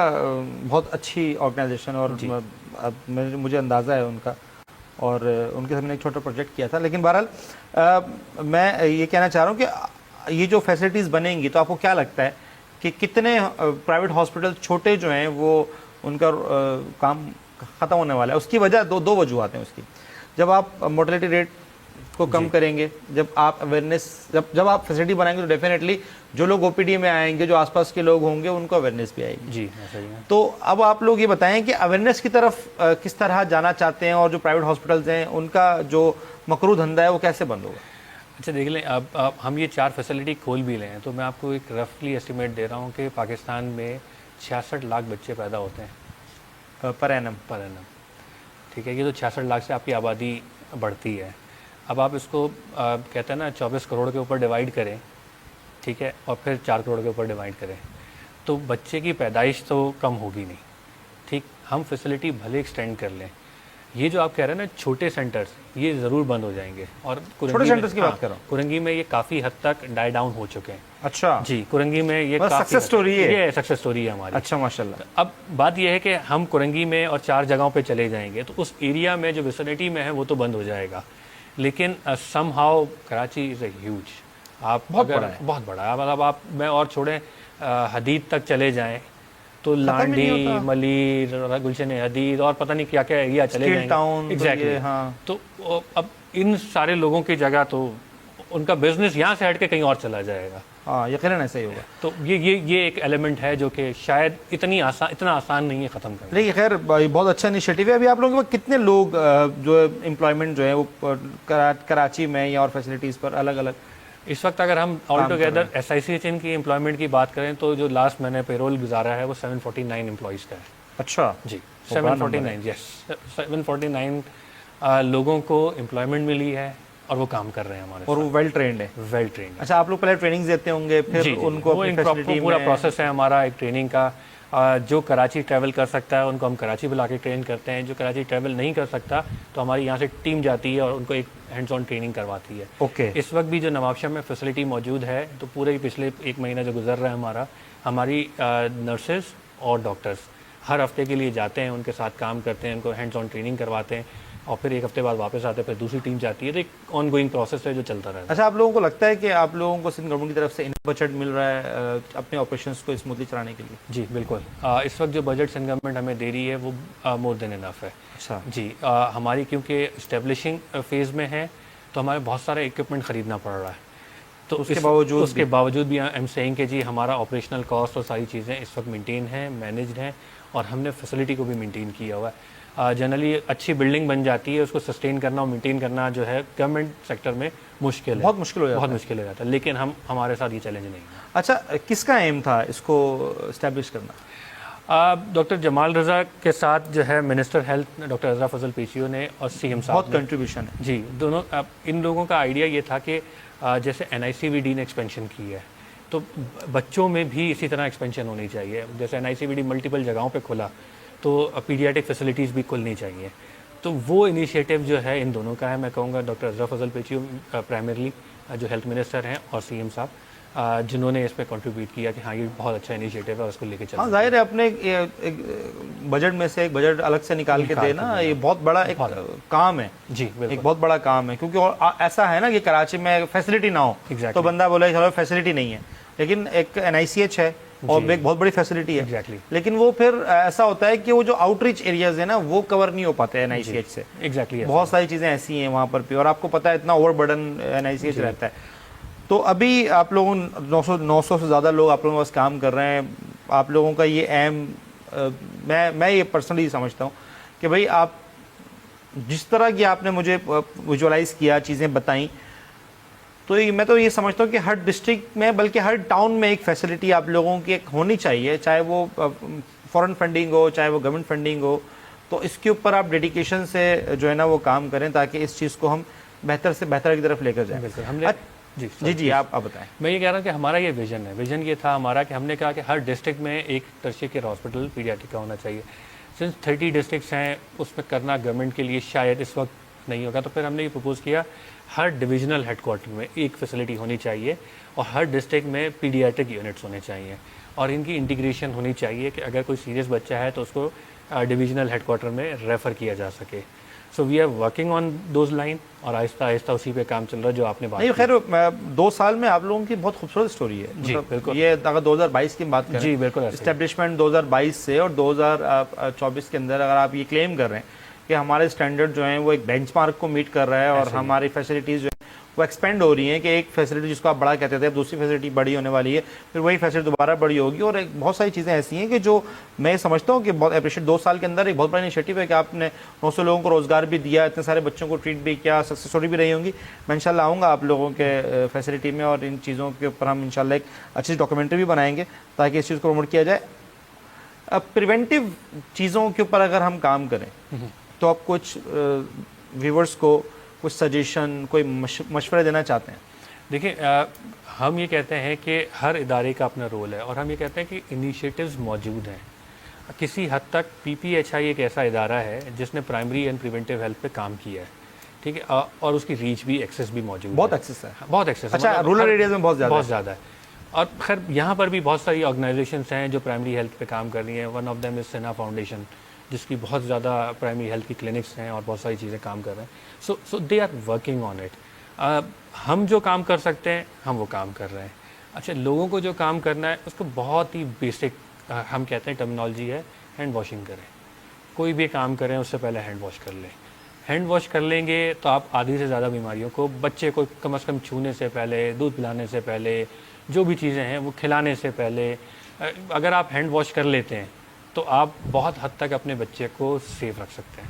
बहुत अच्छी ऑर्गेनाइजेशन और मुझे अंदाज़ा है उनका, और उनके सामने एक छोटा प्रोजेक्ट किया था। लेकिन बहरहाल मैं ये कहना चाह रहा हूँ कि ये जो फैसिलिटीज़ बनेंगी तो आपको क्या लगता है कि कितने प्राइवेट हॉस्पिटल छोटे जो हैं वो उनका काम ख़त्म होने वाला है? उसकी वजह दो वजूहत हैं उसकी। जब आप मोर्टेलिटी रेट को कम करेंगे, जब आप अवेयरनेस, जब आप फैसिलिटी बनाएंगे तो डेफिनेटली जो लोग OPD में आएंगे, जो आसपास के लोग होंगे, उनको अवेयरनेस भी आएगी। जी, सही है। तो अब आप लोग ये बताएं कि अवेयरनेस की तरफ किस तरह जाना चाहते हैं, और जो प्राइवेट हॉस्पिटल्स हैं उनका जो मकरू धंधा है वो कैसे बंद होगा? अच्छा देख लें, अब हम ये 4 फैसिलिटी खोल भी लें तो मैं आपको एक रफली एस्टिमेट दे रहा हूँ कि पाकिस्तान में 66 लाख बच्चे पैदा होते हैं पर एनम। ठीक है, ये तो 66 लाख से आपकी आबादी बढ़ती है। अब आप इसको कहते हैं ना 24 करोड़ के ऊपर डिवाइड करें, ठीक है, और फिर 4 करोड़ के ऊपर डिवाइड करें, तो बच्चे की पैदाइश तो कम होगी नहीं। ठीक, हम फैसिलिटी भले एक्सटेंड कर लें, ये जो आप कह रहे हैं ना छोटे सेंटर्स, ये ज़रूर बंद हो जाएंगे। और छोटे सेंटर्स की बात कर रहा हूँ, कुरंगी में ये काफ़ी हद तक डाई डाउन हो चुके हैं। अच्छा जी, कुरंगी में ये सक्सेस स्टोरी है, ये सक्सेस स्टोरी है हमारी। अच्छा माशाल्लाह। अब बात यह है कि हम कुरंगी में और 4 जगहों पे चले जाएंगे तो उस एरिया में जो विसिनिटी में है वो तो बंद हो जाएगा, लेकिन somehow Karachi is a huge, आप बहुत अगर बड़ा है। बहुत बड़ा है। मतलब आप मैं और छोड़ें हदीद तक चले जाएं तो लांडी, मली, गुलशन हदीद और पता नहीं क्या क्या एरिया चले जाएंगे, टाउन एग्जैक्टली। हाँ। तो अब इन सारे लोगों की जगह तो उनका बिजनेस यहाँ से हट के कहीं और चला जाएगा। हाँ, यकीनन ऐसा ही होगा। तो ये एक एलिमेंट है जो कि शायद इतना आसान नहीं है ख़त्म करना। लेकिन खैर बहुत अच्छा इनिशिएटिव है। अभी आप लोगों के पास कितने लोग जो एम्प्लॉयमेंट जो है वो कराची में या और फैसिलिटीज़ पर अलग अलग इस वक्त अगर हम ऑल टुगेदर SICHN की एम्प्लॉयमेंट की बात करें तो जो लास्ट मैंने पेरोल गुजारा है वो 749 एम्प्लॉयज़ का है। अच्छा जी, 749, यस, 749 लोगों को एम्प्लॉयमेंट मिली है और वो काम कर रहे हैं हमारे और वो वेल ट्रेंड है। Well trained. अच्छा, आप लोग पहले ट्रेनिंग देते होंगे, फिर उनको वो पूरा प्रोसेस है हमारा एक ट्रेनिंग का। जो कराची ट्रैवल कर सकता है उनको हम कराची बुला के ट्रेन करते हैं, जो कराची ट्रैवल नहीं कर सकता तो हमारी यहाँ से टीम जाती है और उनको एक हैंड्स ऑन ट्रेनिंग करवाती है। ओके। इस वक्त भी जो नवाबशाह में फैसिलिटी मौजूद है तो पूरे पिछले 1 महीना जो गुजर रहा है हमारी नर्सेज और डॉक्टर्स हर हफ्ते के लिए जाते हैं, उनके साथ काम करते हैं, उनको हैंड्स ऑन ट्रेनिंग करवाते हैं और फिर 1 हफ्ते बाद वापस आते हैं, फिर दूसरी टीम जाती है। तो एक ऑन गोइंग प्रोसेस है जो चलता रहता है। अच्छा, आप लोगों को लगता है कि आप लोगों को सिंध गवर्नमेंट की तरफ से इन बजट मिल रहा है अपने ऑपरेशंस को स्मूथली चलाने के लिए? जी बिल्कुल। इस वक्त जो बजट सिंध गवर्नमेंट हमें दे रही है वो मोर देन इनफ है। अच्छा जी, हमारी क्योंकि इस्टेब्लिशिंग फेज़ में है तो हमारे बहुत सारे इक्विपमेंट ख़रीदना पड़ रहा है, तो उसके बावजूद भी आई एम सेइंग कि जी हमारा ऑपरेशनल कॉस्ट और सारी चीज़ें इस वक्त मेंटेन हैं, मैनेज्ड हैं और हमने फैसिलिटी को भी मेंटेन किया हुआ है। जनरली अच्छी बिल्डिंग बन जाती है, उसको सस्टेन करना और मेंटेन करना जो है गवर्नमेंट सेक्टर में मुश्किल है, बहुत मुश्किल हो जाता है, लेकिन हमारे साथ ये चैलेंज नहीं है। अच्छा, किसका एम था इसको इस्टेब्लिश करना? डॉक्टर जमाल रज़ा के साथ जो है मिनिस्टर हेल्थ डॉक्टर अज़रा फजल पेशियो ने और CM साहब, बहुत कंट्रीब्यूशन है जी। दोनों इन लोगों का आइडिया ये था कि जैसे NICVD ने एक्सपेंशन की है तो बच्चों में भी इसी तरह एक्सपेंशन होनी चाहिए। जैसे NICVD मल्टीपल जगहों पे खुला तो पीडियाट्रिक फैसिलिटीज़ भी खुलनी चाहिए। तो वो इनिशिएटिव जो है इन दोनों का है। मैं कहूँगा डॉक्टर अज़रा फजल पेशियो प्राइमरली जो हेल्थ मिनिस्टर हैं और CM साहब जिन्होंने इस पर कंट्रीब्यूट किया कि हाँ ये बहुत अच्छा इनिशिएटिव है और उसको लेके चलना। हाँ, जाहिर है अपने एक बजट में से एक बजट अलग से निकाल के देना ये बहुत बड़ा एक काम है। जी बिल्कुल, एक बहुत बड़ा काम है, क्योंकि और ऐसा है ना कि कराची में फैसिलिटी ना हो तो बंदा बोले चलो फैसिलिटी नहीं है, लेकिन एक NICH है और एक बहुत बड़ी फैसिलिटी है। एग्जैक्टली। लेकिन वो फिर ऐसा होता है कि वो जो आउटरीच एरियाज है ना वो कवर नहीं हो पाते NICH से। एग्जैक्टली, बहुत सारी चीज़ें ऐसी हैं वहाँ पर भी, और आपको पता है इतना ओवरबर्डन NICH रहता है। तो अभी आप लोगों 900 से ज़्यादा लोग आप लोगों के पास काम कर रहे हैं। आप लोगों का ये एम मैं ये पर्सनली समझता हूँ कि भाई आप जिस तरह की आपने मुझे विजुअलाइज़ किया, चीज़ें बताई, तो मैं तो ये समझता हूँ कि हर डिस्ट्रिक्ट में बल्कि हर टाउन में एक फैसिलिटी आप लोगों की एक होनी चाहिए, चाहे वो फॉरेन फंडिंग हो चाहे वो गवर्नमेंट फंडिंग हो। तो इसके ऊपर आप डेडिकेशन से जो है ना वो काम करें ताकि इस चीज़ को हम बेहतर से बेहतर की तरफ लेकर जाएं। हमने जी आप बताएं। मैं ये कह रहा हूँ कि हमारा ये विजन है। विजन ये था हमारा कि हमने कहा कि हर डिस्ट्रिक्ट में एक टर्शियरी केयर हॉस्पिटल पीडियाट्रिक का होना चाहिए। सिंस 30 डिस्ट्रिक्ट्स हैं उसमें करना गवर्नमेंट के लिए शायद इस वक्त नहीं होगा, तो फिर हमने ये प्रपोज़ किया हर डिविजनल हेडक्वार्टर में एक फैसिलिटी होनी चाहिए और हर डिस्ट्रिक्ट में पीडियाट्रिक यूनिट्स होने चाहिए और इनकी इंटीग्रेशन होनी चाहिए कि अगर कोई सीरियस बच्चा है तो उसको डिविजनल हेडक्वार्टर में रेफ़र किया जा सके। So we are working on those line और आहिस्ता आहिस्ता उसी पे काम चल रहा है जो आपने बात नहीं। खैर 2 साल में आप लोगों की बहुत खूबसूरत स्टोरी है। जी बिल्कुल। ये अगर 2022 की बात करें, जी बिल्कुल, इस्टेब्लिशमेंट 2022 से और 2024 के अंदर अगर आप ये क्लेम कर रहे हैं कि हमारे स्टैंडर्ड जो हैं वो एक बेंचमार्क को मीट कर रहा है और हमारी फैसिलिटीज़ जो है वो एक्सपेंड हो रही हैं कि एक फैसिलिटी जिसको आप बड़ा कहते थे अब दूसरी फैसिलिटी बड़ी होने वाली है, फिर वही फैसिलिटी दोबारा बड़ी होगी। और एक बहुत सारी चीज़ें ऐसी हैं कि जो मैं समझता हूँ कि बहुत अप्रिशिएट 2 साल के अंदर एक बहुत बड़ा इनिशिएटिव है कि आपने 900 लोगों को रोज़गार भी दिया, इतने सारे बच्चों को ट्रीट भी किया, सक्सेस स्टोरी भी रही होंगी। मैं इंशाल्लाह आऊँगा आप लोगों के फैसिलिटी में और इन चीज़ों के ऊपर हम इंशाल्लाह एक अच्छी डॉक्यूमेंट्री भी बनाएंगे ताकि इस चीज़ को प्रमोट किया जाए। अब प्रिवेंटिव चीज़ों के ऊपर अगर हम काम करें तो आप कुछ व्यूवर्स को कुछ सजेशन, कोई मशवरे देना चाहते हैं? देखिए, हम ये कहते हैं कि हर इदारे का अपना रोल है और हम ये कहते हैं कि इनिशिएटिव्स मौजूद हैं। किसी हद तक पीपीएचआई एक ऐसा इदारा है जिसने प्राइमरी एंड प्रिवेंटिव हेल्थ पे काम किया है, ठीक है, और उसकी रीच भी, एक्सेस भी मौजूद बहुत है। एक्सेस है। बहुत एक्सेस है। अच्छा, रूरल एरियाज में बहुत ज़्यादा है। और खैर यहाँ पर भी बहुत सारी ऑर्गेनाइजेशंस हैं जो प्राइमरी हेल्थ पे काम कर रही हैं। One of them is Sinha foundation, जिसकी बहुत ज़्यादा प्राइमरी हेल्थ की क्लिनिक्स हैं और बहुत सारी चीज़ें काम कर रहे हैं। So they are working on it. हम जो काम कर सकते हैं हम वो काम कर रहे हैं। अच्छा, लोगों को जो काम करना है उसको बहुत ही बेसिक हम कहते हैं टर्मिनोलॉजी है, हैंड वॉशिंग करें। कोई भी काम करें उससे पहले हैंड वॉश कर लें। हैंड वॉश कर लेंगे तो आप आधी से ज़्यादा बीमारियों को, बच्चे को कम से कम छूने से पहले, दूध पिलाने से पहले, जो भी चीज़ें हैं वो खिलाने से पहले, अगर आप हैंड वॉश कर लेते हैं तो आप बहुत हद तक अपने बच्चे को सेफ रख सकते हैं।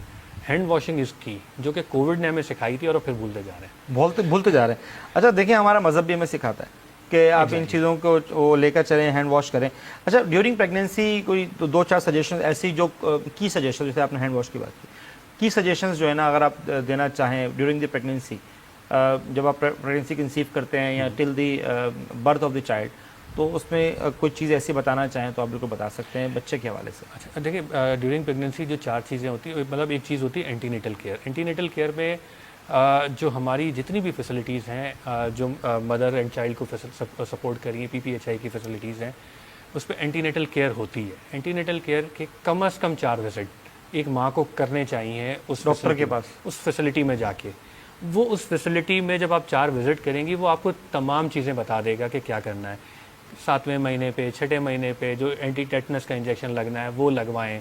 हैंड वॉशिंग इज़ की, जो कि कोविड ने हमें सिखाई थी और फिर भूलते जा रहे हैं। भूलते जा रहे हैं। अच्छा, देखिए हमारा मज़हब भी हमें सिखाता है कि आप इन चीज़ों को वो लेकर चलें, हैंड वॉश करें। अच्छा, ड्यूरिंग प्रेगनेंसी कोई तो 2-4 सजेशन ऐसी जो की सजेशन, जैसे आपने हैंड वॉश की बात की सजेशंस जो है ना, अगर आप देना चाहें ड्यूरिंग द प्रेगनेंसी, जब आप प्रेगनेंसी कंसीव करते हैं या till the birth of the child, तो उसमें कोई चीज़ ऐसी बताना चाहें तो आप बिल्कुल बता सकते हैं बच्चे के हवाले से। अच्छा, देखिए, ड्यूरिंग प्रेगनेंसी जो 4 चीज़ें होती है, मतलब एक चीज़ होती है एंटीनेटल केयर। एंटीनेटल केयर में जो हमारी जितनी भी फैसिलिटीज़ हैं जो मदर एंड चाइल्ड को सपोर्ट करिए, पीपीएचआई की फैसिलिटीज़ हैं, उस पर एंटीनेटल केयर होती है। एंटीनेटल केयर के कम से कम 4 विजिट एक माँ को करने चाहिए उस डॉक्टर के पास, उस फैसिलिटी में जाके। वो उस फैसिलिटी में जब आप 4 विजिट करेंगी, वो आपको तमाम चीज़ें बता देगा कि क्या करना है। 7वें महीने पे, 6ठे महीने पे जो एंटी टेटनस का इंजेक्शन लगना है वो लगवाएं।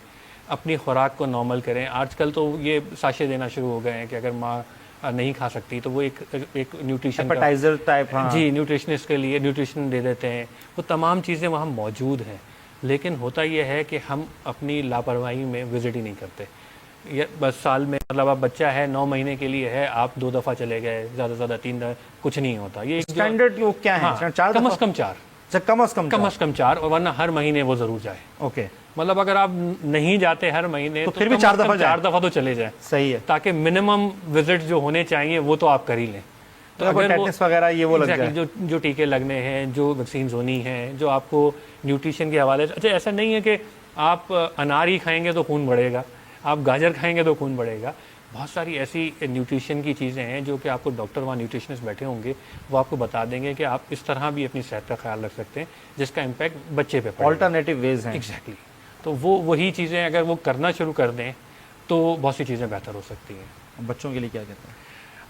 अपनी खुराक को नॉर्मल करें। आजकल तो ये साशे देना शुरू हो गए हैं कि अगर माँ नहीं खा सकती तो वो एक न्यूट्रिशन एपेटाइजर टाइप, हाँ जी, न्यूट्रिशनिस्ट के लिए न्यूट्रिशन दे देते हैं। वो तमाम चीज़ें वहाँ मौजूद हैं, लेकिन होता ये है कि हम अपनी लापरवाही में विजिट ही नहीं करते। ये बस साल में, मतलब आप बच्चा है 9 महीने के लिए है, आप 2 दफ़ा चले गए, ज़्यादा से ज़्यादा 3 दफ़ा, कुछ नहीं होता। ये स्टैंडर्ड वो क्या है? हाँ, 4 कम से कम 4, कम से कम 4, और वरना हर महीने वो ज़रूर जाए। ओके, मतलब अगर आप नहीं जाते हर महीने तो फिर भी 4 दफ़ा 4 दफ़ा तो चले जाए। सही है, ताकि मिनिमम विजिट जो होने चाहिए वो तो आप कर ही लें। तो अगर टेटनस वगैरह ये वो लग जाए, जो टीके लगने हैं, जो वैक्सीन होनी है, जो आपको न्यूट्रिशन के हवाले से। अच्छा, ऐसा नहीं है कि आप अनार ही खाएंगे तो खून बढ़ेगा, आप गाजर खाएंगे तो खून बढ़ेगा। बहुत सारी ऐसी न्यूट्रिशन की चीज़ें हैं जो कि आपको डॉक्टर, वहाँ न्यूट्रिशनिस्ट बैठे होंगे, वो आपको बता देंगे कि आप इस तरह भी अपनी सेहत का ख्याल रख सकते हैं जिसका इम्पैक्ट बच्चे पे पड़ेगा। ऑल्टरनेटिव वेज हैं। एग्जैक्टली। तो वही चीज़ें अगर वो करना शुरू कर दें तो बहुत सी चीज़ें बेहतर हो सकती हैं। बच्चों के लिए क्या कहते हैं?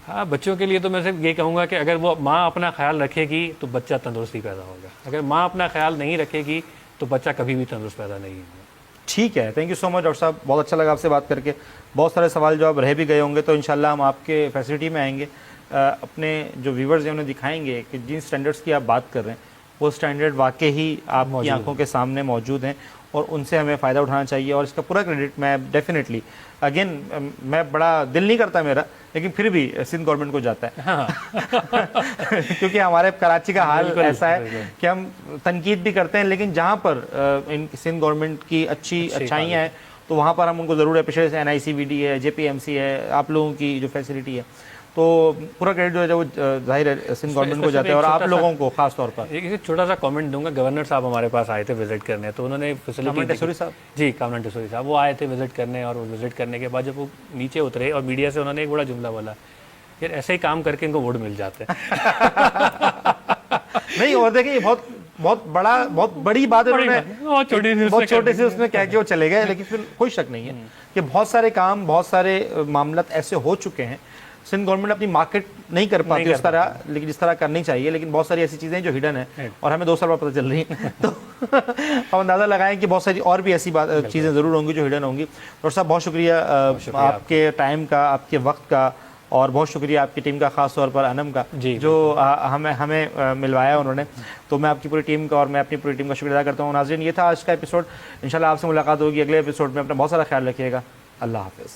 हाँ, बच्चों के लिए तो मैं सिर्फ ये कहूँगा कि अगर वो माँ अपना ख्याल रखेगी तो बच्चा तंदुरुस्ती पैदा होगा। अगर माँ अपना ख्याल नहीं रखेगी तो बच्चा कभी भी तंदुरुस्त पैदा नहीं होगा। ठीक है, thank you so much doctor साहब, बहुत अच्छा लगा आपसे बात करके। बहुत सारे सवाल जवाब रह भी गए होंगे, तो इंशाल्लाह हम आपके फैसिलिटी में आएंगे, अपने जो व्यूवर्स हैं उन्हें दिखाएंगे कि जिन स्टैंडर्ड्स की आप बात कर रहे हैं वो स्टैंडर्ड वाकई ही आपकी आंखों के सामने मौजूद हैं और उनसे हमें फ़ायदा उठाना चाहिए। और इसका पूरा क्रेडिट मैं डेफिनेटली, अगेन मैं बड़ा दिल नहीं करता मेरा, लेकिन फिर भी सिंध गवर्नमेंट को जाता है। हाँ। क्योंकि हमारे कराची का हाल ऐसा है कि हम तनकीद भी करते हैं, लेकिन जहाँ पर इन सिंध गवर्नमेंट की अच्छाइयाँ हैं तो वहाँ पर हम उनको ज़रूर अप्रिशिएट, NICVD है, JPMC है, आप लोगों की जो फैसिलिटी है, तो पूरा क्रेडिट जो है वो जाहिर है सिंध गवर्नमेंट को जाता है और आप लोगों को खास तौर पर। एक छोटा सा कमेंट दूंगा। गवर्नर साहब हमारे पास आए थे विजिट करने, तो उन्होंने फैसिलिटी साहब जी, कामरान टेसोरी साहब, वो आए थे विजिट करने, और विजिट करने के बाद जब वो नीचे उतरे और मीडिया से उन्होंने एक बड़ा जुमला बोला, यार ऐसे ही काम करके इनको वोट मिल जाते हैं। नहीं, और देखिए बहुत बड़ी बात है, बहुत छोटे से उसने कह के वो चले गए, लेकिन फिर कोई शक नहीं है कि बहुत सारे काम, बहुत सारे मामला ऐसे हो चुके हैं। सिंध गवर्नमेंट अपनी मार्केट नहीं कर पाती उस तरह, लेकिन जिस तरह करनी चाहिए, लेकिन बहुत सारी ऐसी चीज़ें जो हिडन है और हमें 2 साल बाद पता चल रही हैं। तो हम अंदाज़ा लगाएं कि बहुत सारी और भी ऐसी चीज़ें ज़रूर होंगी जो हिडन होंगी। डॉक्टर साहब, बहुत शुक्रिया आपके टाइम का, आपके वक्त का, और बहुत शुक्रिया आपकी टीम का, ख़ास तौर पर अनम का जो हमें मिलवाया उन्होंने। तो मैं आपकी पूरी टीम का और मैं अपनी पूरी टीम का शुक्रिया अदा करता हूँ। नाज़रीन, ये था आज का एपिसोड। इंशाल्लाह आपसे मुलाकात होगी अगले एपिसोड में। अपना बहुत सारा ख्याल रखिएगा। अल्लाह हाफ़िज़।